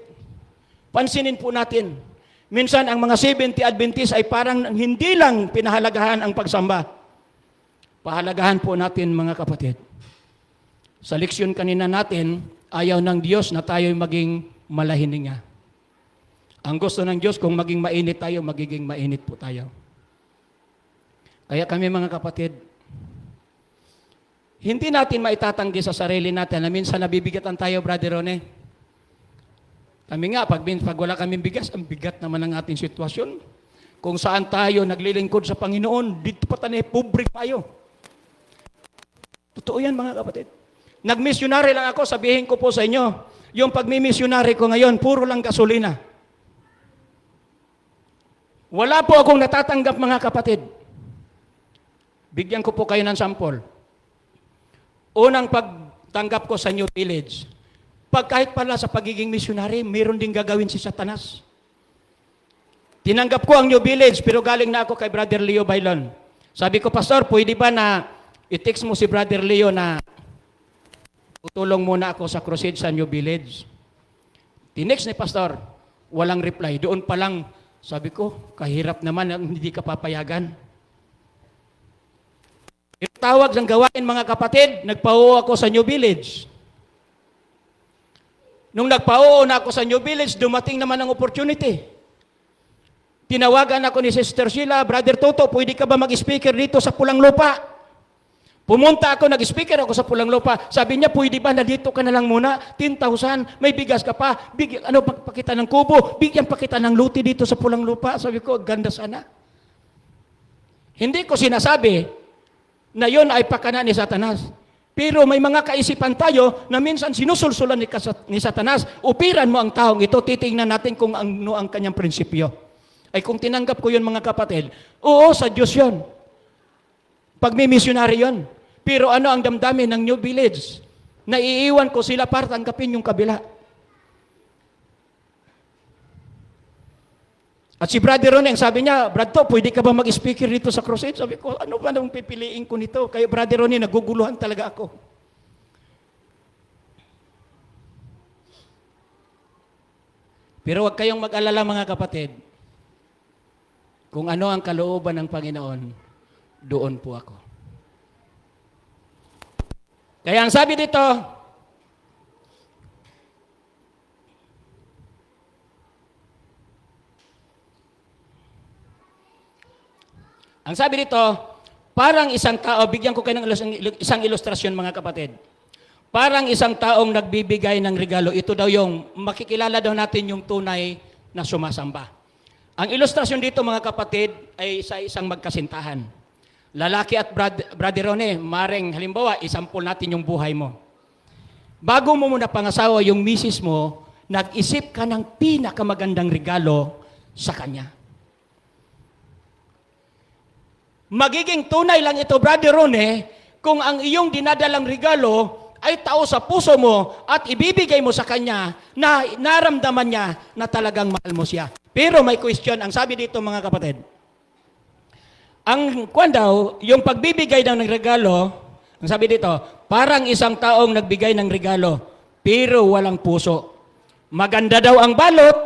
Pansinin po natin. Minsan, ang mga Seventh Adventist ay parang hindi lang pinahalagahan ang pagsamba. Pahalagahan po natin, mga kapatid. Sa leksyon kanina natin, ayaw ng Diyos na tayo'y maging malahininga. Ang gusto ng Diyos, kung maging mainit tayo, magiging mainit po tayo. Kaya kami, mga kapatid, hindi natin maitatanggi sa sarili natin na minsan nabibigatan tayo, Brother Rone. Kami nga, pag wala kaming bigas, ang bigat naman ang ating sitwasyon. Kung saan tayo naglilingkod sa Panginoon, dito pa tayo, pobre tayo. Totoo yan, mga kapatid. Nag-missionary lang ako, sabihin ko po sa inyo, yung pag-missionary ko ngayon, puro lang gasolina. Wala po akong natatanggap, mga kapatid. Bigyan ko po kayo ng sample. Unang pagtanggap ko sa New Village, kahit pala sa pagiging missionary, mayroon din gagawin si Satanas. Tinanggap ko ang New Village, pero galing na ako kay Brother Leo Bailon. Sabi ko, Pastor, pwede ba na i-text mo si Brother Leo na tutulong muna ako sa crusade sa New Village? Tinext ni Pastor, walang reply. Doon pa lang, sabi ko, kahirap naman, hindi ka papayagan. Yung tawag ng gawain, mga kapatid, nagpa-oo ako sa New Village. Nung nagpa-oo na ako sa New Village, dumating naman ang opportunity. Tinawagan ako ni Sister Sheila, Brother Toto, pwede ka ba mag-speaker dito sa Pulang Lupa? Pumunta ako, nag-speaker ako sa Pulang Lupa. Sabi niya, pwede ba na dito ka na lang muna? 10,000, may bigas ka pa. Pakita ng kubo, bigyan pakita ng luti dito sa Pulang Lupa. Sabi ko, ganda sana. Hindi ko sinasabi na yun ay pakana ni Satanas. Pero may mga kaisipan tayo na minsan sinusulsulan ni Satanas. Upiran mo ang taong ito, titingnan natin kung ano ang kanyang prinsipyo. Ay kung tinanggap ko yun, mga kapatid, oo, sa Diyos yun. Pagmimisyonary yun. Pero ano ang damdamin ng New Village? Naiiwan ko sila para tanggapin yung kabila. At si Brother Roneng, sabi niya, Brad to, pwede ka ba mag-speaker dito sa crusade? Sabi ko, ano ba nang pipiliin ko nito? Kaya Brother Roneng, naguguluhan talaga ako. Pero huwag kayong mag-alala, mga kapatid. Kung ano ang kalooban ng Panginoon, doon po ako. Kaya ang sabi dito, parang isang tao, bigyan ko kayo ng isang ilustrasyon, mga kapatid. Parang isang taong nagbibigay ng regalo. Ito daw yung, makikilala daw natin yung tunay na sumasamba. Ang ilustrasyon dito, mga kapatid, ay sa isang magkasintahan. Lalaki at Brother Rone, maring halimbawa, isampol natin yung buhay mo. Bago mo muna pangasawa yung misis mo, nag-isip ka ng pinakamagandang regalo sa kanya. Magiging tunay lang ito, Brother Rone, kung ang iyong dinadalang regalo ay tao sa puso mo at ibibigay mo sa kanya na naramdaman niya na talagang mahal mo siya. Pero may question, ang sabi dito, mga kapatid, ang kwan daw, yung pagbibigay daw ng regalo, ang sabi dito, parang isang taong nagbigay ng regalo, pero walang puso. Maganda daw ang balot,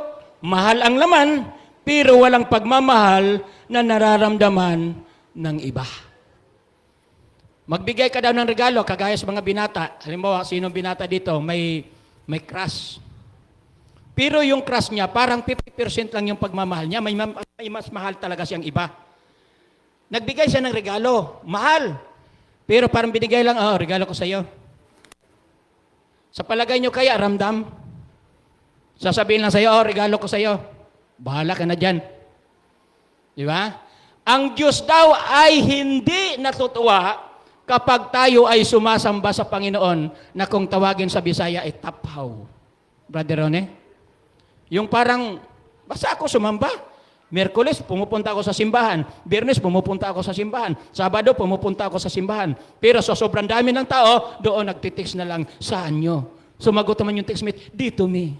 mahal ang laman, pero walang pagmamahal na nararamdaman ng iba. Magbigay ka daw ng regalo, kagaya sa mga binata. Halimbawa, sinong binata dito, may crush. Pero yung crush niya, parang 50% lang yung pagmamahal niya. May mas mahal talaga siyang iba. Nagbigay siya ng regalo, mahal. Pero parang binigay lang, regalo ko sa iyo. Sa palagay niyo kaya, ramdam? Sasabihin lang sa iyo, regalo ko sa iyo. Bahala ka na dyan. Di ba? Ang Diyos daw ay hindi natutuwa kapag tayo ay sumasamba sa Panginoon na kung tawagin sa Bisaya ay taphaw. Brother Rone? Yung parang, basta ako sumamba. Miyerkules, pumupunta ako sa simbahan. Biyernes, pumupunta ako sa simbahan. Sabado, pumupunta ako sa simbahan. Pero sa sobrang dami ng tao, doon nagtitext na lang, saan nyo? Sumagot naman yung textmate, dito me.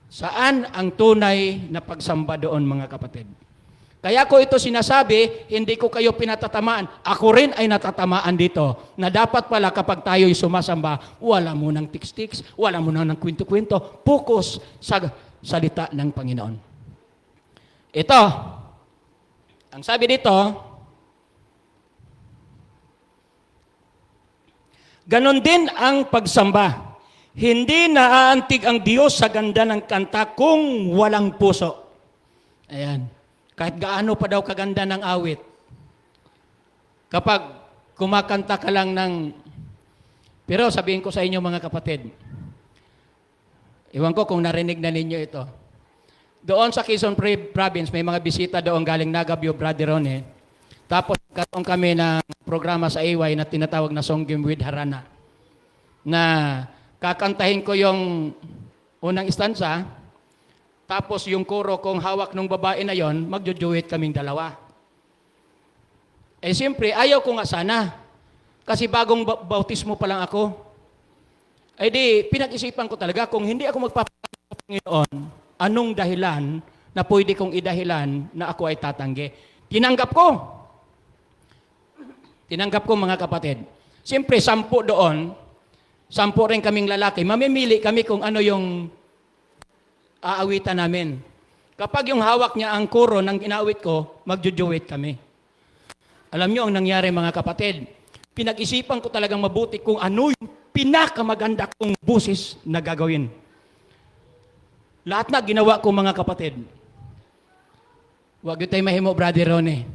Saan ang tunay na pagsamba doon, mga kapatid? Kaya ko ito sinasabi, hindi ko kayo pinatatamaan. Ako rin ay natatamaan dito na dapat pala kapag tayo'y sumasamba, wala mo nang tiks-tiks, wala mo nang kwento-kwento, focus sa salita ng Panginoon. Ito, ang sabi dito, ganon din ang pagsamba. Hindi naaantig ang Diyos sa ganda ng kanta kung walang puso. Ayan. Kahit gaano pa daw kaganda ng awit. Kapag kumakanta ka lang ng... Pero sabihin ko sa inyo mga kapatid, iwan ko kung narinig na ninyo ito. Doon sa Quezon Province, may mga bisita doon galing Nagabyo, Brother Rone. Tapos katoon kami ng programa sa AY na tinatawag na Song Game with Harana. Na kakantahin ko yung unang istansa, tapos yung koro kong hawak ng babae na yon, magjo-duet kaming dalawa. Eh siyempre, ayaw ko nga sana. Kasi bagong bautismo pa lang ako. Ay di, pinag-isipan ko talaga kung hindi ako magpapakita sa Panginoon, anong dahilan na pwede kong idahilan na ako ay tatanggi. Tinanggap ko. Tinanggap ko mga kapatid. Siyempre, 10 doon, 10 rin kaming lalaki. Mamimili kami kung ano yung aawitan namin. Kapag yung hawak niya ang kuro ng inaawit ko, magjo-duet kami. Alam niyo ang nangyari mga kapatid. Pinag-isipan ko talagang mabuti kung ano yung pinakamaganda kong busis na gagawin. Lahat na ginawa ko mga kapatid. Huwag yun tayo mahimo, Brother Rone.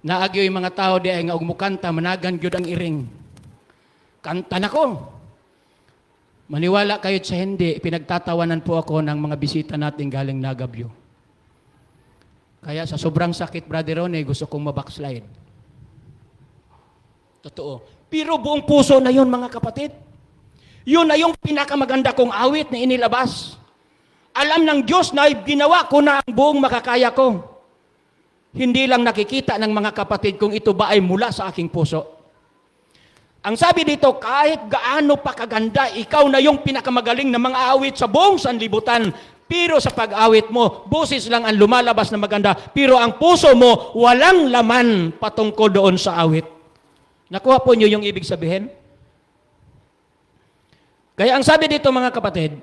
Naagyo yung mga tao di ay nga umukanta, managan yun ang iring. Kanta na ko. Maniwala kayo sa hindi, pinagtatawanan po ako ng mga bisita natin galing Nagabyo. Kaya sa sobrang sakit, Brother Rone, gusto kong mabackslide. Totoo. Pero buong puso na yun, mga kapatid. Yun na yung pinakamaganda kong awit na inilabas. Alam ng Diyos na ginawa ko na ang buong makakaya ko. Hindi lang nakikita ng mga kapatid kung ito ba ay mula sa aking puso. Ang sabi dito, kahit gaano pa kaganda, ikaw na yung pinakamagaling na mga awit sa buong sanlibutan. Pero sa pag-awit mo, boses lang ang lumalabas na maganda. Pero ang puso mo, walang laman patungkol doon sa awit. Nakuha po niyo yung ibig sabihin? Kaya ang sabi dito mga kapatid,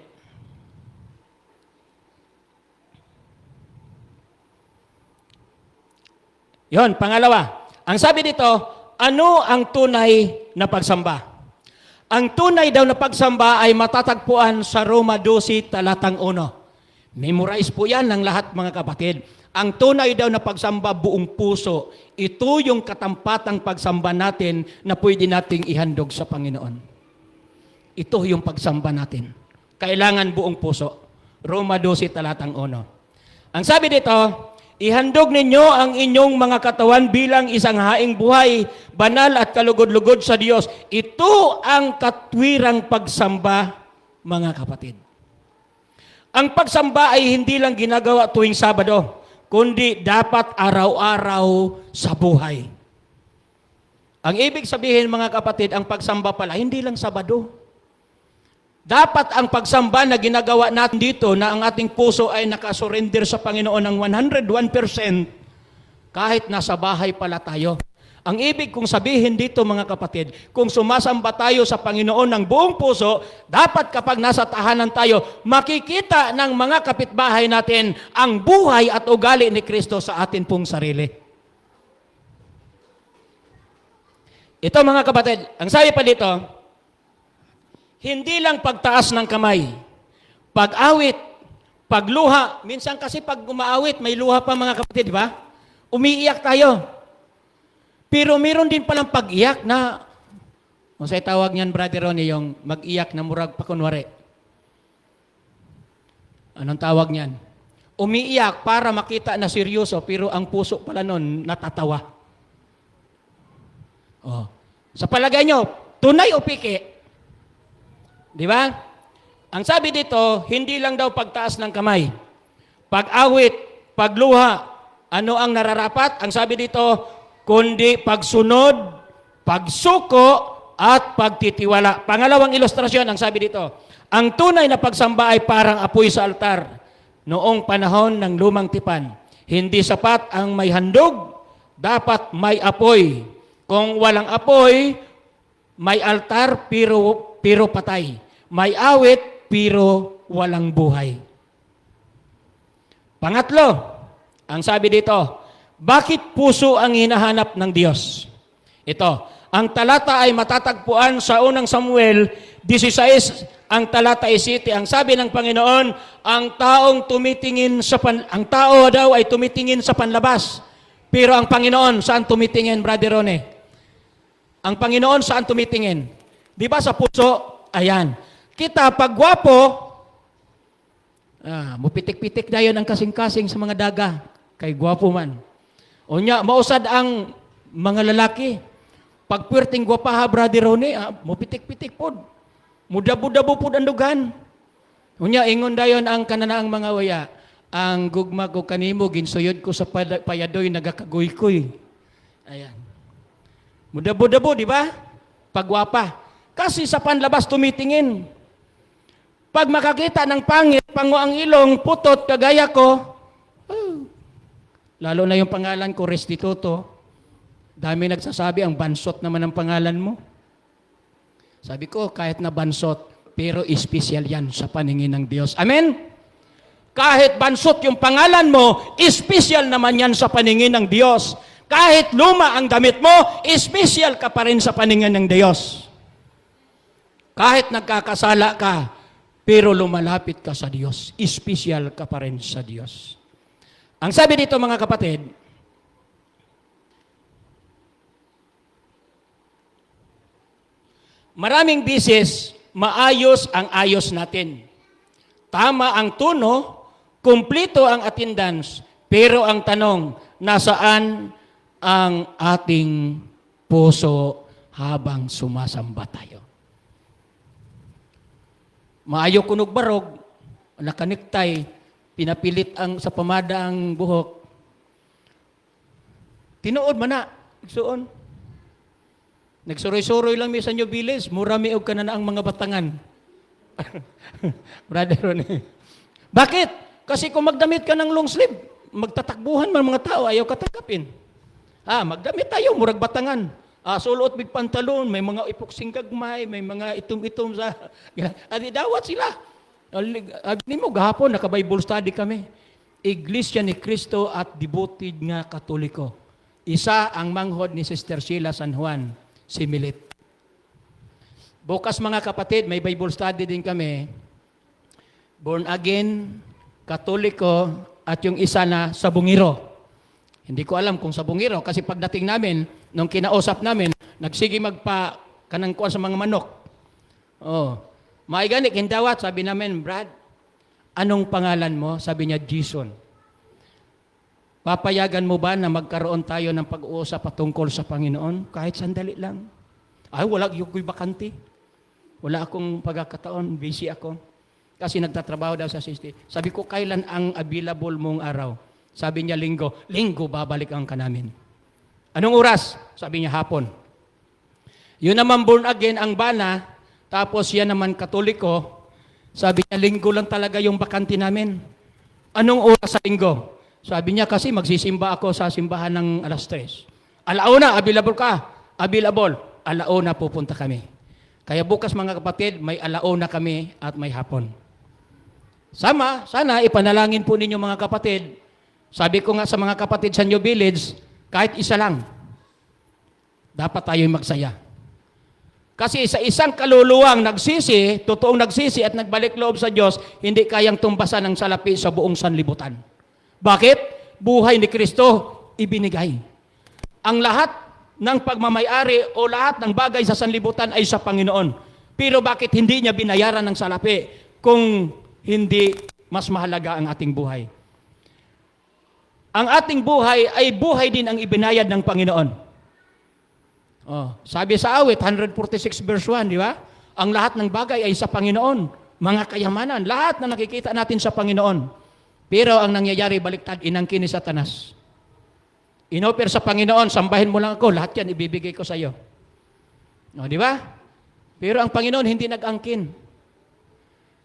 yon, pangalawa. Ang sabi dito, ano ang tunay na pagsamba? Ang tunay daw na pagsamba ay matatagpuan sa Roma 12, talatang 1. Memorize po yan ng lahat mga kapatid. Ang tunay daw na pagsamba buong puso, ito yung katampatang pagsamba natin na pwede nating ihandog sa Panginoon. Ito yung pagsamba natin. Kailangan buong puso. Roma 12, talatang 1. Ang sabi dito, ihandog ninyo ang inyong mga katawan bilang isang haing buhay, banal at kalugod-lugod sa Diyos. Ito ang katwirang pagsamba, mga kapatid. Ang pagsamba ay hindi lang ginagawa tuwing Sabado, kundi dapat araw-araw sa buhay. Ang ibig sabihin mga kapatid, ang pagsamba pala, hindi lang Sabado. Dapat ang pagsamba na ginagawa natin dito na ang ating puso ay nakasurrender sa Panginoon ng 101%, kahit nasa bahay pala tayo. Ang ibig kong sabihin dito mga kapatid, kung sumasamba tayo sa Panginoon ng buong puso, dapat kapag nasa tahanan tayo, makikita ng mga kapitbahay natin ang buhay at ugali ni Kristo sa atin pong sarili. Ito mga kapatid, ang sabi pa dito, hindi lang pagtaas ng kamay, pag-awit, pagluha. Minsan kasi pag umaawit, may luha pa mga kapatid, di ba? Umiiyak tayo. Pero meron din palang pag-iyak na, masay tawag niyan, Brother Ronnie, yung mag-iyak na murag pa kunwari. Anong tawag niyan? Umiiyak para makita na seryoso, pero ang puso pala nun natatawa. Oh. Sa palagay nyo, tunay o piki? Di ba? Ang sabi dito, hindi lang daw pagtaas ng kamay. Pag-awit, pagluha, ano ang nararapat? Ang sabi dito, kundi pagsunod, pagsuko, at pagtitiwala. Pangalawang ilustrasyon, ang sabi dito, ang tunay na pagsamba ay parang apoy sa altar noong panahon ng lumang tipan. Hindi sapat ang may handog, dapat may apoy. Kung walang apoy, may altar pero patay. May awit pero walang buhay. Pangatlo, ang sabi dito, bakit puso ang hinahanap ng Diyos? Ito, ang talata ay matatagpuan sa unang Samuel 16, ang talata ay 7. Ang sabi ng Panginoon, ang tao daw ay tumitingin sa panlabas. Pero ang Panginoon, saan tumitingin, Brother Rone? Ang Panginoon, saan tumitingin? Di ba sa puso? Ayan. Kita, pag gwapo, mupitik-pitik na yun ang kasing-kasing sa mga daga. Kay gwapo man. O niya, mausad ang mga lalaki. Pag puwerteng gwapaha, Brother Rone, mupitik-pitik po. Mudabo-dabo po ang dugan. O niya, ingon dayon ang kananaang mga waya. Ang gugma ko kanimo, ginsuyod ko sa payadoy, nagakaguy-kuy. Ayan. Mudabo-dabo, di ba? Pagwapa. Kasi sa panlabas tumitingin. Pag makakita ng pangit, pango ang ilong, putot, kagaya ko, lalo na yung pangalan ko, Restituto. Dami nagsasabi, ang bansot naman ang pangalan mo. Sabi ko, kahit na bansot, pero espesyal yan sa paningin ng Diyos. Amen? Kahit bansot yung pangalan mo, espesyal naman yan sa paningin ng Diyos. Kahit luma ang damit mo, espesyal ka pa rin sa paningin ng Diyos. Kahit nagkakasala ka, pero lumalapit ka sa Diyos, espesyal ka pa rin sa Diyos. Ang sabi dito mga kapatid, maraming bisis, maayos ang ayos natin. Tama ang tono, kumplito ang attendance, pero ang tanong, nasaan ang ating puso habang sumasamba tayo? Maayo kunog barog, nakaniktay, pinapilit ang sa pamada ang buhok. Tinuod man na, igsuon. Nagsuroy-suroy lang mi sa inyo bilis, murami og kana na ang mga batangan. Brother Ronnie. Bakit? Kasi kung magdamit ka ng long sleeve, magtatakbuhan man mga tao, ayaw katakapin. Magdamit tayo, murag batangan. Sulot big pantalon, may mga ipoksing gagmay, may mga itom-itom sa... Adi dawat sila. Agni mo, gahapon, naka-Bible study kami. Iglesia ni Cristo at devoted nga Katoliko. Isa ang manghod ni Sister Sheila San Juan, si Milit. Bukas mga kapatid, may Bible study din kami. Born again, Katoliko, at yung isa na sabungiro. Hindi ko alam kung sabungiro, kasi pagdating namin, nung kinausap namin, nagsige kanangkuan sa mga manok. Maiganik, hindawat, sabi namin, Brad, anong pangalan mo? Sabi niya, Jason. Papayagan mo ba na magkaroon tayo ng pag-uusap patungkol sa Panginoon? Kahit sandali lang. Wala yung bakante. Wala akong pagkakataon, busy ako. Kasi nagtatrabaho daw sa city. Sabi ko, kailan ang available mong araw? Sabi niya, linggo. Linggo, babalik ang kanamin. Anong oras? Sabi niya, hapon. Yun naman born again, ang bana, tapos yan naman Katoliko, sabi niya, linggo lang talaga yung bakante namin. Anong oras sa linggo? Sabi niya, kasi magsisimba ako sa simbahan ng alas 3. Alauna, available ka? Available. Alauna, pupunta kami. Kaya bukas mga kapatid, may alauna kami at may hapon. Sana ipanalangin po ninyo mga kapatid. Sabi ko nga sa mga kapatid sa New Village, kahit isa lang, dapat tayo'y magsaya. Kasi sa isang kaluluwang nagsisi, totoong nagsisi at nagbalik loob sa Diyos, hindi kayang tumbasan ng salapi sa buong sanlibutan. Bakit? Buhay ni Kristo ibinigay. Ang lahat ng pagmamayari o lahat ng bagay sa sanlibutan ay sa Panginoon. Pero bakit hindi niya binayaran ng salapi kung hindi mas mahalaga ang ating buhay. Ang ating buhay ay buhay din ang ibinayad ng Panginoon. Oh, sabi sa awit, 146 verse 1, di ba? Ang lahat ng bagay ay sa Panginoon. Mga kayamanan, lahat na nakikita natin sa Panginoon. Pero ang nangyayari, baliktad, inangkin ni Satanas. Inoffer sa Panginoon, sambahin mo lang ako, lahat yan ibibigay ko sa iyo. No, di ba? Pero ang Panginoon hindi nag-angkin.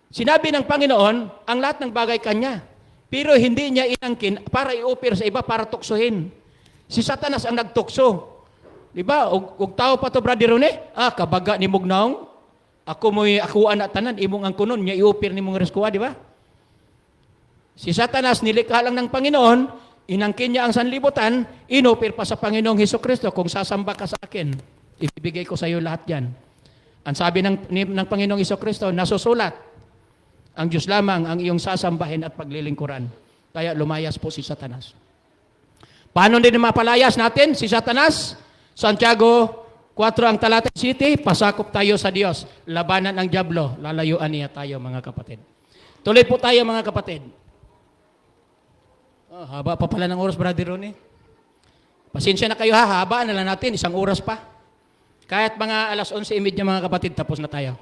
Sinabi ng Panginoon, ang lahat ng bagay kanya. Pero hindi niya inangkin para i-offer sa iba, para tuksohin. Si Satanas ang nagtukso. Di ba? Ug tao pa to, Brother Rone, kabaga ni Mugnaong, ako mo'y akuan na tanan, imong ang kunon, niya i-offer ni mong reskuha, di ba? Si Satanas, nilikha lang ng Panginoon, inangkin niya ang sanlibutan, inoffer pa sa Panginoong Hesukristo, kung sasamba ka sa akin, ibibigay ko sa iyo lahat yan. Ang sabi ng Panginoong Hesukristo, nasusulat, ang Diyos lamang ang iyong sasambahin at paglilingkuran. Kaya lumayas po si Satanas. Paano din mapalayas natin si Satanas? Santiago 4 ang talata 7, pasakop tayo sa Diyos. Labanan ang dyablo, lalayuan niya tayo mga kapatid. Tuloy po tayo mga kapatid. Haba pa pala ng oras, Brother Ronnie. Pasensya na kayo ha, haba na lang natin, 1 oras pa. Kahit mga 11:30 mga kapatid, tapos na tayo.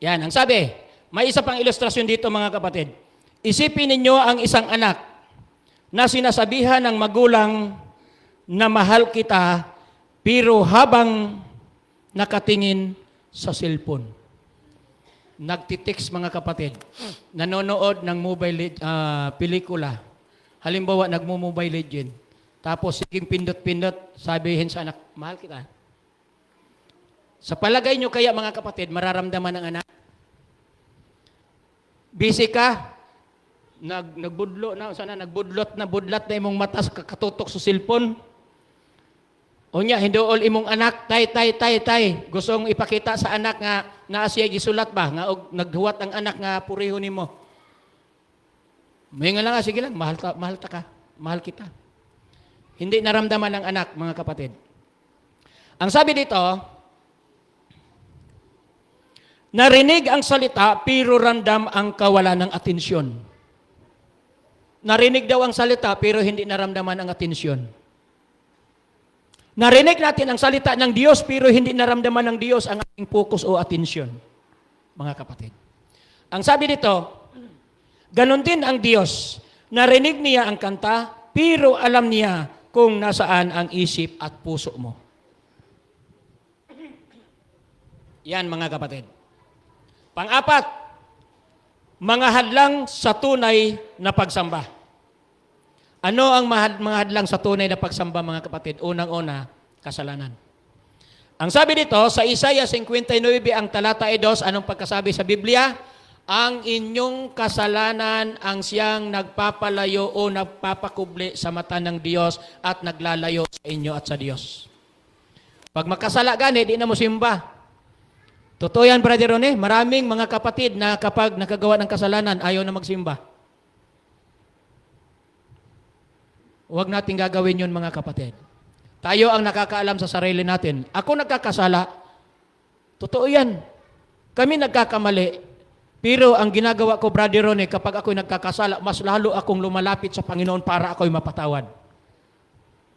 Yan, ang sabi, may isa pang ilustrasyon dito mga kapatid. Isipin ninyo ang isang anak na sinasabihan ng magulang na mahal kita, pero habang nakatingin sa cellphone. Nagtitext mga kapatid, nanonood ng mobile pelikula. Halimbawa, nagmo-mobile legend. Tapos, siging pindot-pindot, sabihin sa anak, mahal kita. Sa palagay nyo kaya mga kapatid, mararamdaman ng anak? Busy ka, nagbudlot na imong matas katutok sa cellphone. O niya, hindool imong anak, tay. Gustong ipakita sa anak nga naa siya gisulat ba? Nga naghuwat ang anak nga puriho nimo. May nga lang, sige lang, mahal kita. Hindi naramdaman ng anak, mga kapatid. Ang sabi dito, narinig ang salita, pero ramdam ang kawalan ng atensyon. Narinig daw ang salita, pero hindi naramdaman ang atensyon. Narinig natin ang salita ng Diyos, pero hindi naramdaman ng Diyos ang ating focus o atensyon, mga kapatid. Ang sabi dito, ganon din ang Diyos. Narinig niya ang kanta, pero alam niya kung nasaan ang isip at puso mo. Yan, mga kapatid. Pang-apat, mga hadlang sa tunay na pagsamba. Ano ang mga hadlang sa tunay na pagsamba, mga kapatid? Unang-una, kasalanan. Ang sabi dito, sa Isaiah 59, ang talata 2, anong pagkasabi sa Biblia? Ang inyong kasalanan ang siyang nagpapalayo o nagpapakubli sa mata ng Diyos at naglalayo sa inyo at sa Diyos. Pag makasala gani, di na mo simba. Totoo yan, Brother Ronnie. Maraming mga kapatid na kapag nakagawa ng kasalanan, ayaw na magsimba. Huwag natin gagawin yun, mga kapatid. Tayo ang nakakaalam sa sarili natin. Ako nagkakasala. Totoo yan. Kami nagkakamali. Pero ang ginagawa ko, Brother Ronnie, kapag ako'y nagkakasala, mas lalo akong lumalapit sa Panginoon para ako'y mapatawad.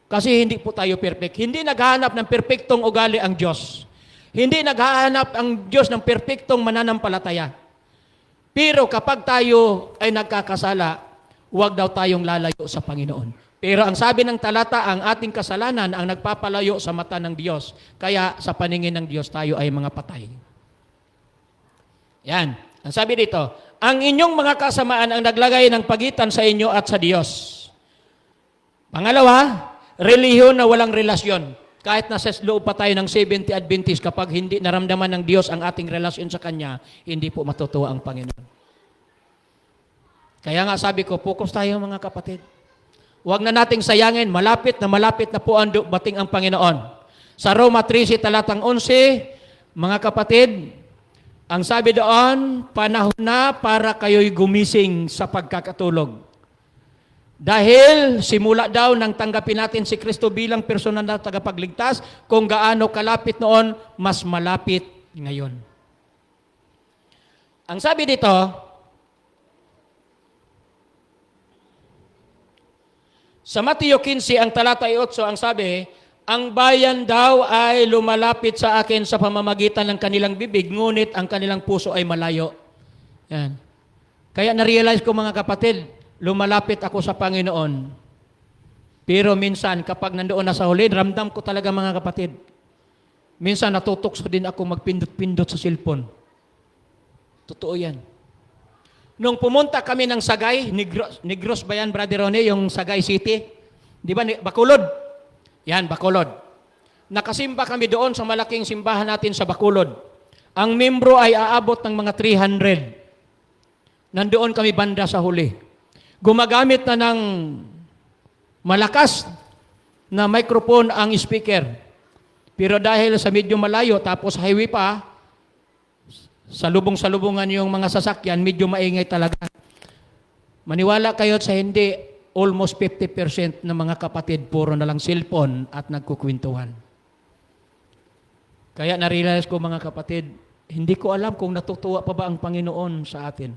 Kasi hindi po tayo perfect. Hindi naghahanap ng perfectong ugali ang Diyos. Hindi naghahanap ang Diyos ng perpektong mananampalataya. Pero kapag tayo ay nagkakasala, huwag daw tayong lalayo sa Panginoon. Pero ang sabi ng talata, ang ating kasalanan ang nagpapalayo sa mata ng Diyos. Kaya sa paningin ng Diyos, tayo ay mga patay. Yan. Ang sabi dito, ang inyong mga kasamaan ang naglagay ng pagitan sa inyo at sa Diyos. Pangalawa, relihiyon na walang relasyon. Kahit nasa loob pa tayo ng 70 Adventist, kapag hindi naramdaman ng Diyos ang ating relasyon sa Kanya, hindi po matutuwa ang Panginoon. Kaya nga sabi ko, focus tayo mga kapatid. Huwag na nating sayangin, malapit na po ang bating ang Panginoon. Sa Roma 13, talatang 11, mga kapatid, ang sabi doon, panahon na para kayo'y gumising sa pagkakatulog. Dahil simula daw nang tanggapin natin si Kristo bilang personal na tagapagligtas, kung gaano kalapit noon, mas malapit ngayon. Ang sabi dito, sa Mateo 15, ang talata 8, ang sabi, ang bayan daw ay lumalapit sa akin sa pamamagitan ng kanilang bibig, ngunit ang kanilang puso ay malayo. Yan. Kaya na-realize ko mga kapatid, lumalapit ako sa Panginoon. Pero minsan, kapag nandoon na sa huli, ramdam ko talaga mga kapatid. Minsan natutokso din ako magpindot-pindot sa cellphone. Totoo yan. Nung pumunta kami ng Sagay, Negros ba yan, Brother Ronnie, yung Sagay City? Di ba, Bacolod? Yan, Bacolod. Nakasimba kami doon sa malaking simbahan natin sa Bacolod. Ang membro ay aabot ng mga 300. Nandoon kami banda sa huli. Gumagamit na ng malakas na microphone ang speaker. Pero dahil sa medyo malayo, tapos highway pa, salubong-salubungan yung mga sasakyan, medyo maingay talaga. Maniwala kayo sa hindi, almost 50% ng mga kapatid, puro na lang cellphone at nagkukwentuhan. Kaya na-realize ko mga kapatid, hindi ko alam kung natutuwa pa ba ang Panginoon sa atin.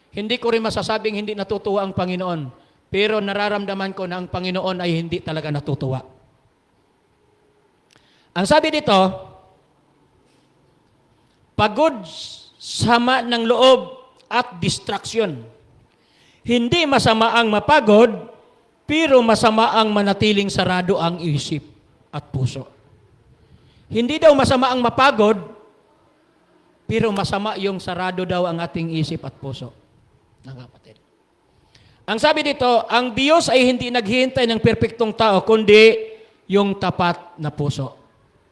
Hindi ko rin masasabing hindi natutuwa ang Panginoon, pero nararamdaman ko na ang Panginoon ay hindi talaga natutuwa. Ang sabi dito, pagod, sama ng loob at distraction. Hindi masama ang mapagod, pero masama ang manatiling sarado ang isip at puso. Hindi daw masama ang mapagod, pero masama yung sarado daw ang ating isip at puso. Ng kapatid. Ang sabi dito, ang Diyos ay hindi naghihintay ng perpektong tao, kundi yung tapat na puso.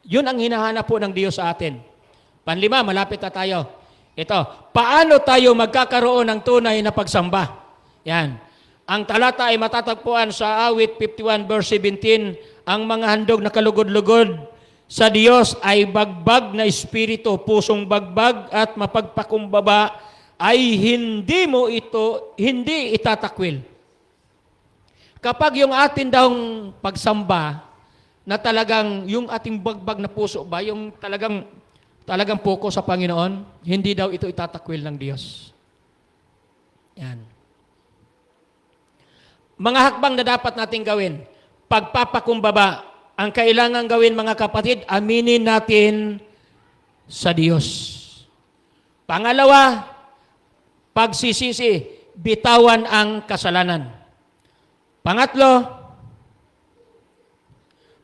Yun ang hinahanap po ng Diyos sa atin. Panlima, malapit na tayo. Ito, paano tayo magkakaroon ng tunay na pagsamba? Yan. Ang talata ay matatagpuan sa awit 51 verse 17, ang mga handog na kalugod-lugod sa Diyos ay bagbag na espiritu, pusong bagbag at mapagpakumbaba ay hindi itatakwil. Kapag yung atin daw pagsamba, na talagang yung ating bagbag na puso ba, yung talagang poko sa Panginoon, hindi daw ito itatakwil ng Diyos. Yan. Mga hakbang na dapat nating gawin, pagpapakumbaba, ang kailangan gawin mga kapatid, aminin natin sa Diyos. Pangalawa, pagsisisi, bitawan ang kasalanan. Pangatlo,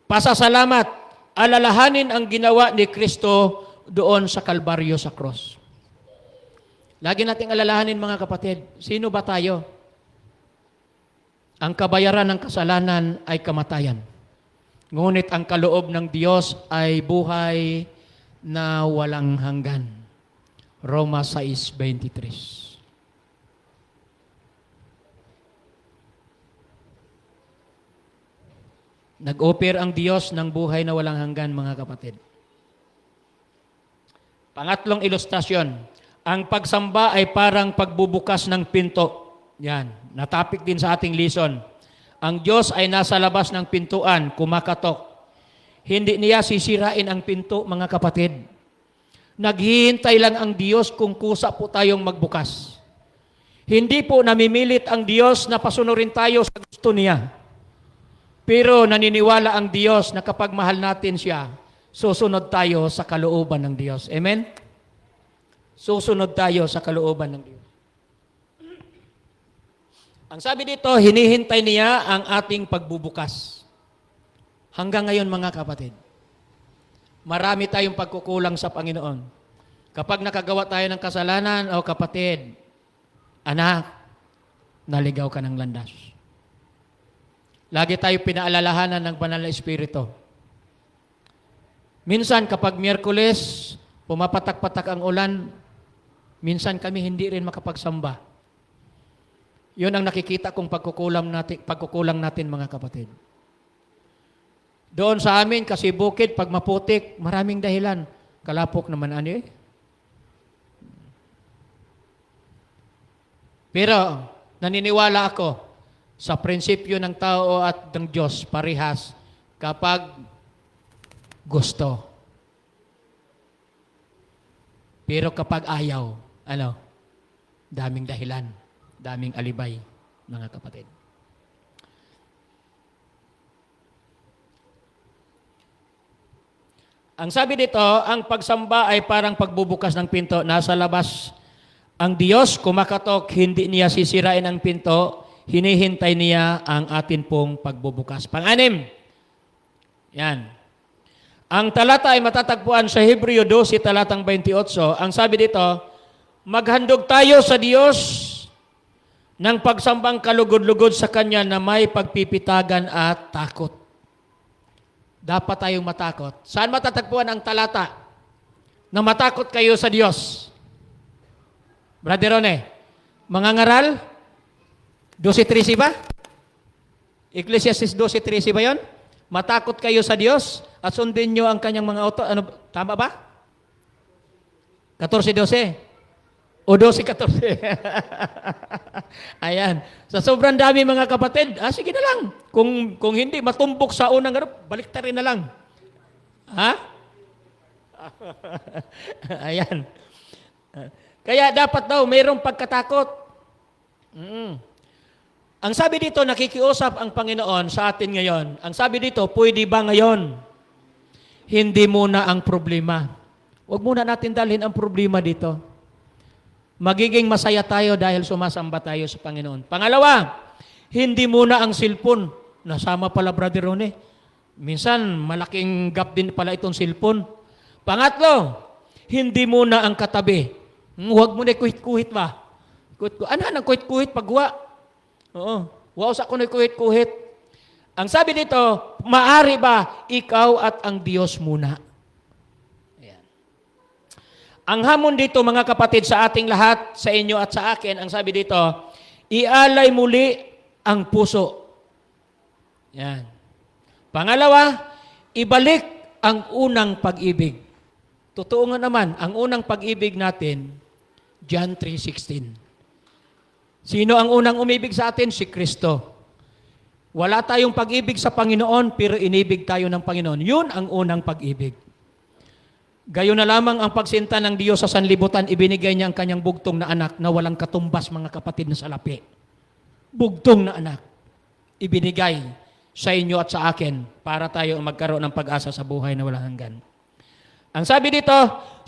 pasasalamat, alalahanin ang ginawa ni Kristo doon sa Kalbaryo sa cross. Lagi nating alalahanin mga kapatid, sino ba tayo? Ang kabayaran ng kasalanan ay kamatayan. Ngunit ang kaloob ng Diyos ay buhay na walang hanggan. Roma 6:23. Nag-offer ang Diyos ng buhay na walang hanggan, mga kapatid. Pangatlong ilustrasyon, ang pagsamba ay parang pagbubukas ng pinto. Yan, natapik din sa ating lesson. Ang Diyos ay nasa labas ng pintuan, kumakatok. Hindi niya sisirain ang pinto, mga kapatid. Naghihintay lang ang Diyos kung kusa po tayong magbukas. Hindi po namimilit ang Diyos na pasunurin tayo sa gusto niya. Pero naniniwala ang Diyos na kapag mahal natin siya, susunod tayo sa kalooban ng Diyos. Amen? Susunod tayo sa kalooban ng Diyos. Ang sabi dito, hinihintay niya ang ating pagbubukas. Hanggang ngayon mga kapatid, marami tayong pagkukulang sa Panginoon. Kapag nakagawa tayo ng kasalanan, o kapatid, anak, naligaw ka ng landas. Lagi tayo pinaalalahanan ng banal na Espiritu. Minsan kapag Miyerkules, pumapatak-patak ang ulan, minsan kami hindi rin makapagsamba. Yun ang nakikita kong pagkukulang natin mga kapatid. Doon sa amin, kasi bukid, pag maputik, maraming dahilan. Kalapok naman ano eh. Pero naniniwala ako, Sa prinsipyo ng tao at ng Diyos, parehas kapag gusto. Pero kapag ayaw, ano? Daming dahilan, daming alibay, mga kapatid. Ang sabi dito, ang pagsamba ay parang pagbubukas ng pinto. Nasa labas ang Diyos, kumakatok, hindi niya sisirain ang pinto, hinihintay niya ang atin pong pagbubukas. Pang-anim, yan. Ang talata ay matatagpuan sa Hebreo 12, talatang 28. Ang sabi dito, maghandog tayo sa Diyos ng pagsambang kalugod-lugod sa Kanya na may pagpipitagan at takot. Dapat tayong matakot. Saan matatagpuan ang talata na matakot kayo sa Diyos? Brother Rone, mga ngaral? 12:13 ba? Ecclesiastes 12:13 ba yun? Matakot kayo sa Diyos at sundin nyo ang kanyang mga utos. Ano, tama ba? 14:12. O 12:14. Ayan. Sa sobrang dami mga kapatid, sige na lang. Kung hindi matumbok sa unang baliktarin na lang. Ha? Ayan. Kaya dapat daw mayroong pagkatakot. Ang sabi dito, nakikiusap ang Panginoon sa atin ngayon. Ang sabi dito, pwede ba ngayon? Hindi muna ang problema. Huwag muna natin dalhin ang problema dito. Magiging masaya tayo dahil sumasamba tayo sa Panginoon. Pangalawa, hindi muna ang cellphone. Nasama pala, Brother Rone. Minsan, malaking gap din pala itong cellphone. Pangatlo, hindi muna ang katabi. Huwag mo na kuhit-kuhit ba? Ano ang kuhit-kuhit pagwa? Oo. Wow, sa kuno'y kuhit-kuhit. Ang sabi dito, maari ba ikaw at ang Diyos muna? Ayan. Ang hamon dito, mga kapatid, sa ating lahat, sa inyo at sa akin, ang sabi dito, ialay muli ang puso. Yan. Pangalawa, ibalik ang unang pag-ibig. Totoo nga naman, ang unang pag-ibig natin, John 3:16. Sino ang unang umibig sa atin? Si Kristo. Wala tayong pag-ibig sa Panginoon, pero inibig tayo ng Panginoon. Yun ang unang pag-ibig. Gayon na lamang ang pagsinta ng Diyos sa sanlibutan, ibinigay niya ang kanyang bugtong na anak na walang katumbas, mga kapatid, na salapi. Bugtong na anak. Ibinigay sa inyo at sa akin para tayo magkaroon ng pag-asa sa buhay na walang hanggan. Ang sabi dito,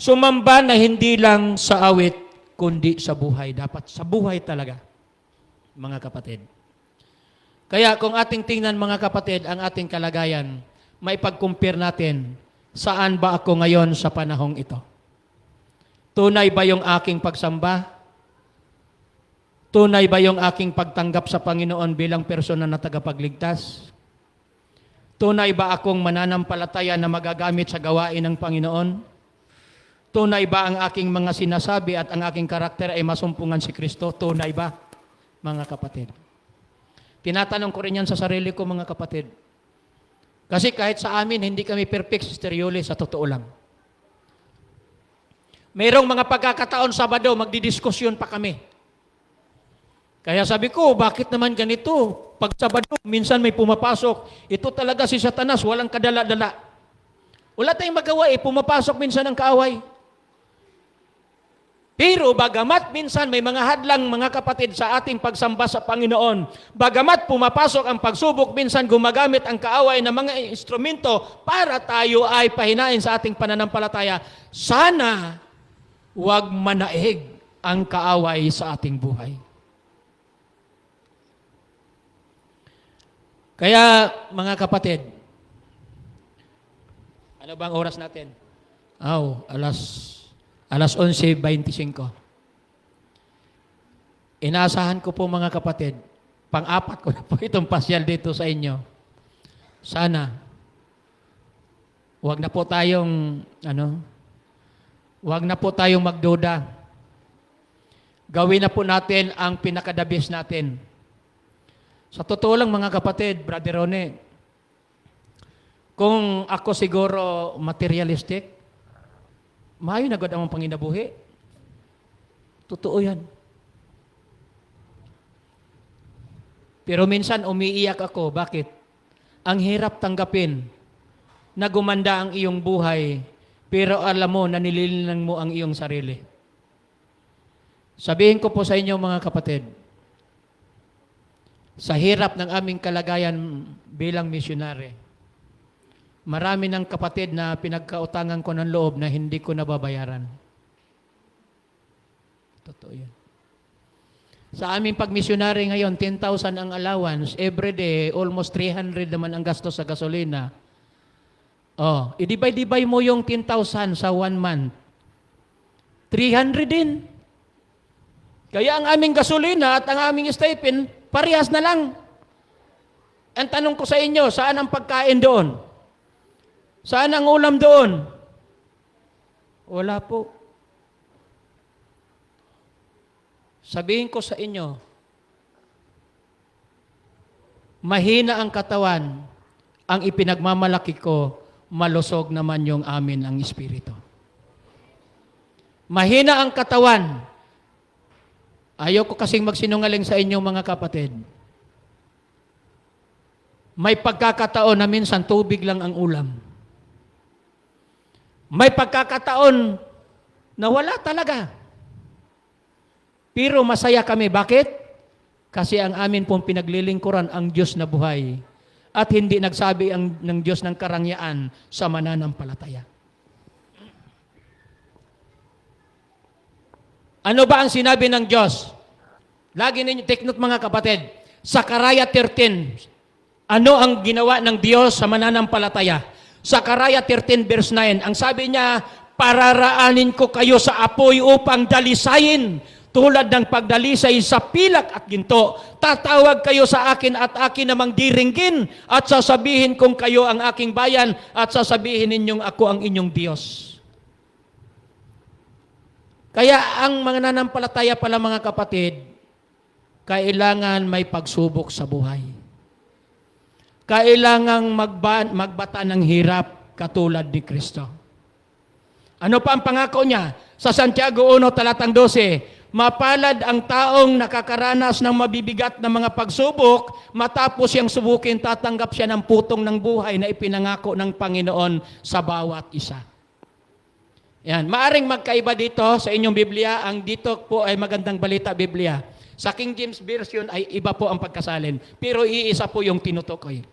sumamba na hindi lang sa awit, kundi sa buhay. Dapat sa buhay talaga, mga kapatid. Kaya kung ating tingnan, mga kapatid, ang ating kalagayan, maipag-compare natin, saan ba ako ngayon sa panahong ito? Tunay ba yung aking pagsamba? Tunay ba yung aking pagtanggap sa Panginoon bilang persona na tagapagligtas? Tunay ba akong mananampalataya na magagamit sa gawain ng Panginoon? Tunay ba ang aking mga sinasabi at ang aking karakter ay masumpungan si Kristo? Tunay ba, mga kapatid? Tinatanong ko rin yan sa sarili ko, mga kapatid. Kasi kahit sa amin, hindi kami perfect, Sister Yuli, sa totoo lang. Mayroong mga pagkakataon Sabado, magdidiskusyon pa kami. Kaya sabi ko, bakit naman ganito? Pag Sabado, minsan may pumapasok. Ito talaga si Satanas, walang kadala-dala. Wala tayong magawa pumapasok minsan ang kaaway. Pero bagamat minsan may mga hadlang, mga kapatid, sa ating pagsamba sa Panginoon, bagamat pumapasok ang pagsubok, minsan gumagamit ang kaaway ng mga instrumento para tayo ay pahinain sa ating pananampalataya, sana huwag manaig ang kaaway sa ating buhay. Kaya, mga kapatid, ano bang oras natin? Alas 11:25. Inaasahan ko po, mga kapatid, pang-apat ko na po itong pasyal dito sa inyo. Sana, huwag na po tayong, huwag na po tayong magduda. Gawin na po natin ang pinakadabis natin. Sa totoo lang, mga kapatid, Brother Rone, kung ako siguro materialistic, maayo na gud ang panginabuhi. Totoo yan. Pero minsan umiiyak ako. Bakit? Ang hirap tanggapin na gumanda ang iyong buhay, pero alam mo na nililinan mo ang iyong sarili. Sabihin ko po sa inyo mga kapatid, sa hirap ng aming kalagayan bilang misyonary, marami ng kapatid na pinagkautangan ko ng loob na hindi ko nababayaran. Totoo yan. Sa aming pagmisyonary ngayon, 10,000 ang allowance. Every day, almost 300 naman ang gastos sa gasolina. Oh, i-divide mo yung 10,000 sa 1 month. 300 din. Kaya ang aming gasolina at ang aming stipend, parehas na lang. Ang tanong ko sa inyo, saan ang pagkain doon? Saan ang ulam doon? Wala po. Sabihin ko sa inyo, mahina ang katawan, ang ipinagmamalaki ko, malusog naman yung amin ang Espiritu. Mahina ang katawan. Ayoko kasing magsinungaling sa inyo mga kapatid. May pagkakataon na minsan tubig lang ang ulam. May pagkakataon na wala talaga. Pero masaya kami. Bakit? Kasi ang amin pong pinaglilingkuran ang Diyos na buhay at hindi nagsabi ng Diyos ng karangyaan sa mananampalataya. Ano ba ang sinabi ng Diyos? Lagi ninyo, take note mga kapatid, Sakaraya 13, ano ang ginawa ng Diyos sa mananampalataya? Sakaraya 13 verse 9, ang sabi niya, pararaanin ko kayo sa apoy upang dalisayin tulad ng pagdalisay sa pilak at ginto. Tatawag kayo sa akin at akin namang diringgin at sasabihin kong kayo ang aking bayan at sasabihin ninyong ako ang inyong Diyos. Kaya ang mga nanampalataya pala mga kapatid, kailangan may pagsubok sa buhay. Kailangang magbata ng hirap katulad ni Kristo. Ano pa ang pangako niya? Sa Santiago 1, talatang 12, mapalad ang taong nakakaranas ng mabibigat na mga pagsubok, matapos siyang subukin, tatanggap siya ng putong ng buhay na ipinangako ng Panginoon sa bawat isa. Yan. Maaring magkaiba dito sa inyong Biblia, ang dito po ay Magandang Balita Biblia. Sa King James Version ay iba po ang pagkasalin, pero iisa po yung tinutukoy.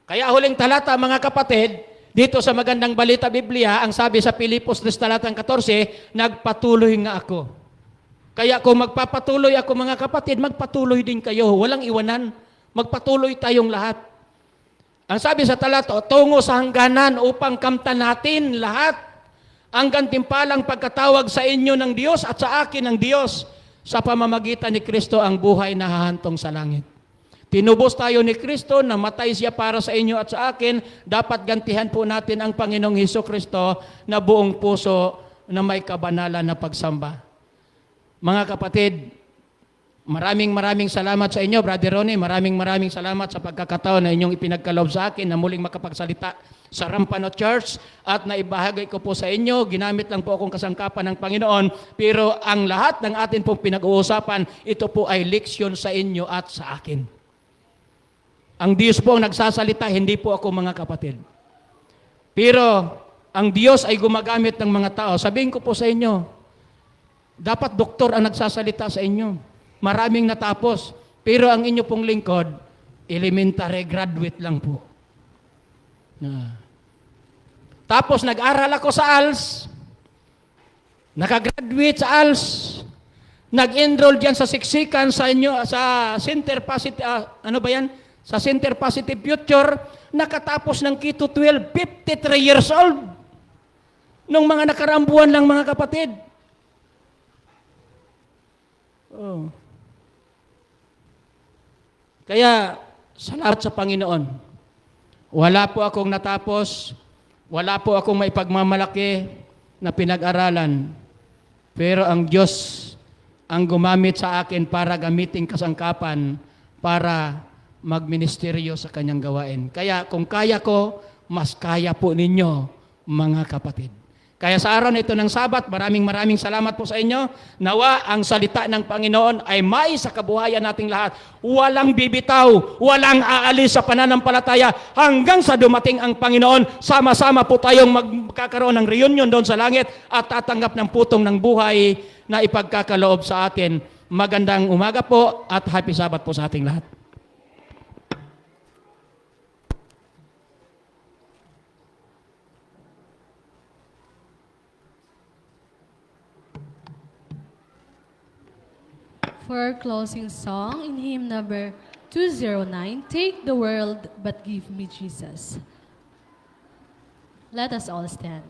Kaya huling talata mga kapatid, dito sa Magandang Balita Biblia, ang sabi sa Pilipos 3 talatang 14, nagpatuloy nga ako. Kaya kung magpapatuloy ako mga kapatid, magpatuloy din kayo. Walang iwanan. Magpatuloy tayong lahat. Ang sabi sa talata, tungo sa hangganan upang kamtan natin lahat ang gantimpalang pagkatawag sa inyo ng Diyos at sa akin ng Diyos sa pamamagitan ni Kristo ang buhay na hahantong sa langit. Tinubos tayo ni Kristo, namatay siya para sa inyo at sa akin, dapat gantihan po natin ang Panginoong Hesukristo na buong puso na may kabanalan na pagsamba. Mga kapatid, maraming salamat sa inyo, Brother Ronnie, maraming salamat sa pagkakataon na inyong ipinagkaloob sa akin na muling makapagsalita sa Rampano Church at naibahagi ko po sa inyo, ginamit lang po akong kasangkapan ng Panginoon, pero ang lahat ng atin pong pinag-uusapan, ito po ay leksyon sa inyo at sa akin. Ang Diyos po ang nagsasalita, hindi po ako mga kapatid. Pero ang Diyos ay gumagamit ng mga tao. Sabihin ko po sa inyo, dapat doktor ang nagsasalita sa inyo. Maraming natapos. Pero ang inyo pong lingkod, elementary graduate lang po. Tapos nag-aral ako sa ALS. Nakagraduate sa ALS. Nag-enroll diyan sa siksikan sa inyo, sa Center Positive, ano ba yan? Sa Center Positive Future, nakatapos ng Keto 12, 53 years old. Nung mga nakarambuan lang mga kapatid. Oh. Kaya, salamat sa Panginoon. Wala po akong natapos, wala po akong maipagmamalaki na pinag-aralan. Pero ang Diyos ang gumamit sa akin para gamitin kasangkapan para magministeryo sa kanyang gawain. Kaya kung kaya ko, mas kaya po ninyo, mga kapatid. Kaya sa araw na ito ng Sabat, maraming salamat po sa inyo. Nawa ang salita ng Panginoon ay may sa kabuhayan nating lahat. Walang bibitaw, walang aalis sa pananampalataya hanggang sa dumating ang Panginoon. Sama-sama po tayong magkakaroon ng reunion doon sa langit at tatanggap ng putong ng buhay na ipagkakaloob sa atin. Magandang umaga po at happy Sabat po sa ating lahat. For our closing song in hymn number 209, Take the World But Give Me Jesus. Let us all stand.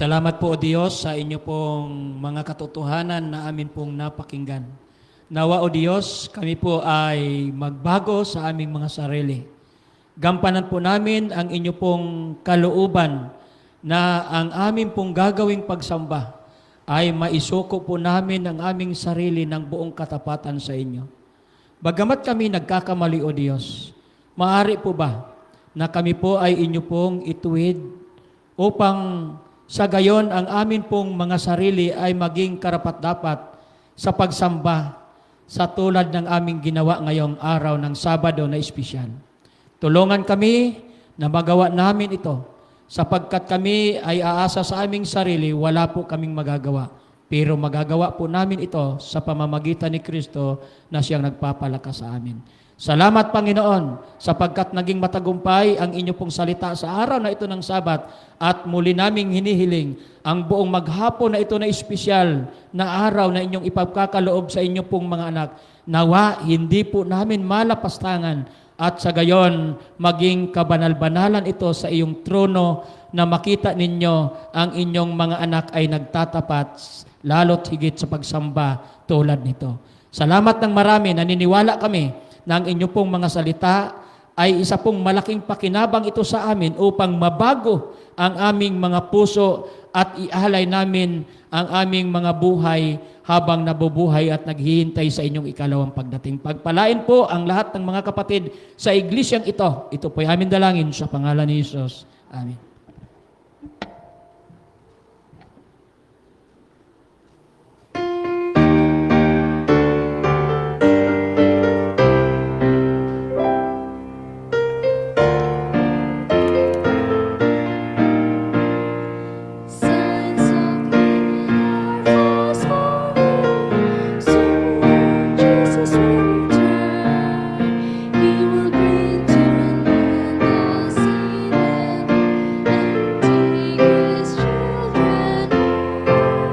Salamat po o Diyos sa inyo pong mga katotohanan na amin pong napakinggan. Nawa o Diyos, kami po ay magbago sa aming mga sarili. Gampanan po namin ang inyo pong kalooban na ang amin pong gagawing pagsamba ay maisuko po namin ang aming sarili ng buong katapatan sa inyo. Bagamat kami nagkakamali o Diyos, maaari po ba na kami po ay inyo pong ituwid upang sa gayon, ang amin pong mga sarili ay maging karapat-dapat sa pagsamba sa tulad ng aming ginawa ngayong araw ng Sabado na espesyal. Tulungan kami na magawa namin ito sapagkat kami ay aasa sa aming sarili, wala po kaming magagawa. Pero magagawa po namin ito sa pamamagitan ni Kristo na siyang nagpapalakas sa amin. Salamat, Panginoon, sapagkat naging matagumpay ang inyo pong salita sa araw na ito ng Sabat at muli naming hinihiling ang buong maghapon na ito na espesyal na araw na inyong ipagkakaloob sa inyo pong mga anak. Nawa, hindi po namin malapastangan at sa gayon maging kabanal-banalan ito sa iyong trono na makita ninyo ang inyong mga anak ay nagtatapat lalo't higit sa pagsamba tulad nito. Salamat ng marami, naniniwala kami na ang inyo pong mga salita ay isa pong malaking pakinabang ito sa amin upang mabago ang aming mga puso at ialay namin ang aming mga buhay habang nabubuhay at naghihintay sa inyong ikalawang pagdating. Pagpalain po ang lahat ng mga kapatid sa iglesyang ito. Ito po ay aming dalangin sa pangalan ni Jesus. Amen. Signs of living are false for you. So when Jesus will return, He will bring to an end all sin and take His children home.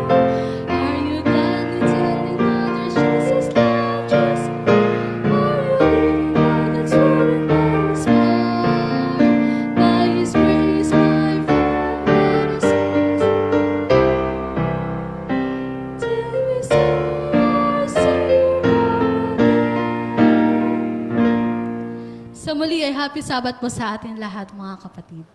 Are you gladly telling others Jesus loved you? Are you living by God's word and by His power? By His grace, my friend, let us till we see our Savior again. Sa muli ay happy Sabbath po sa atin lahat mga kapatid.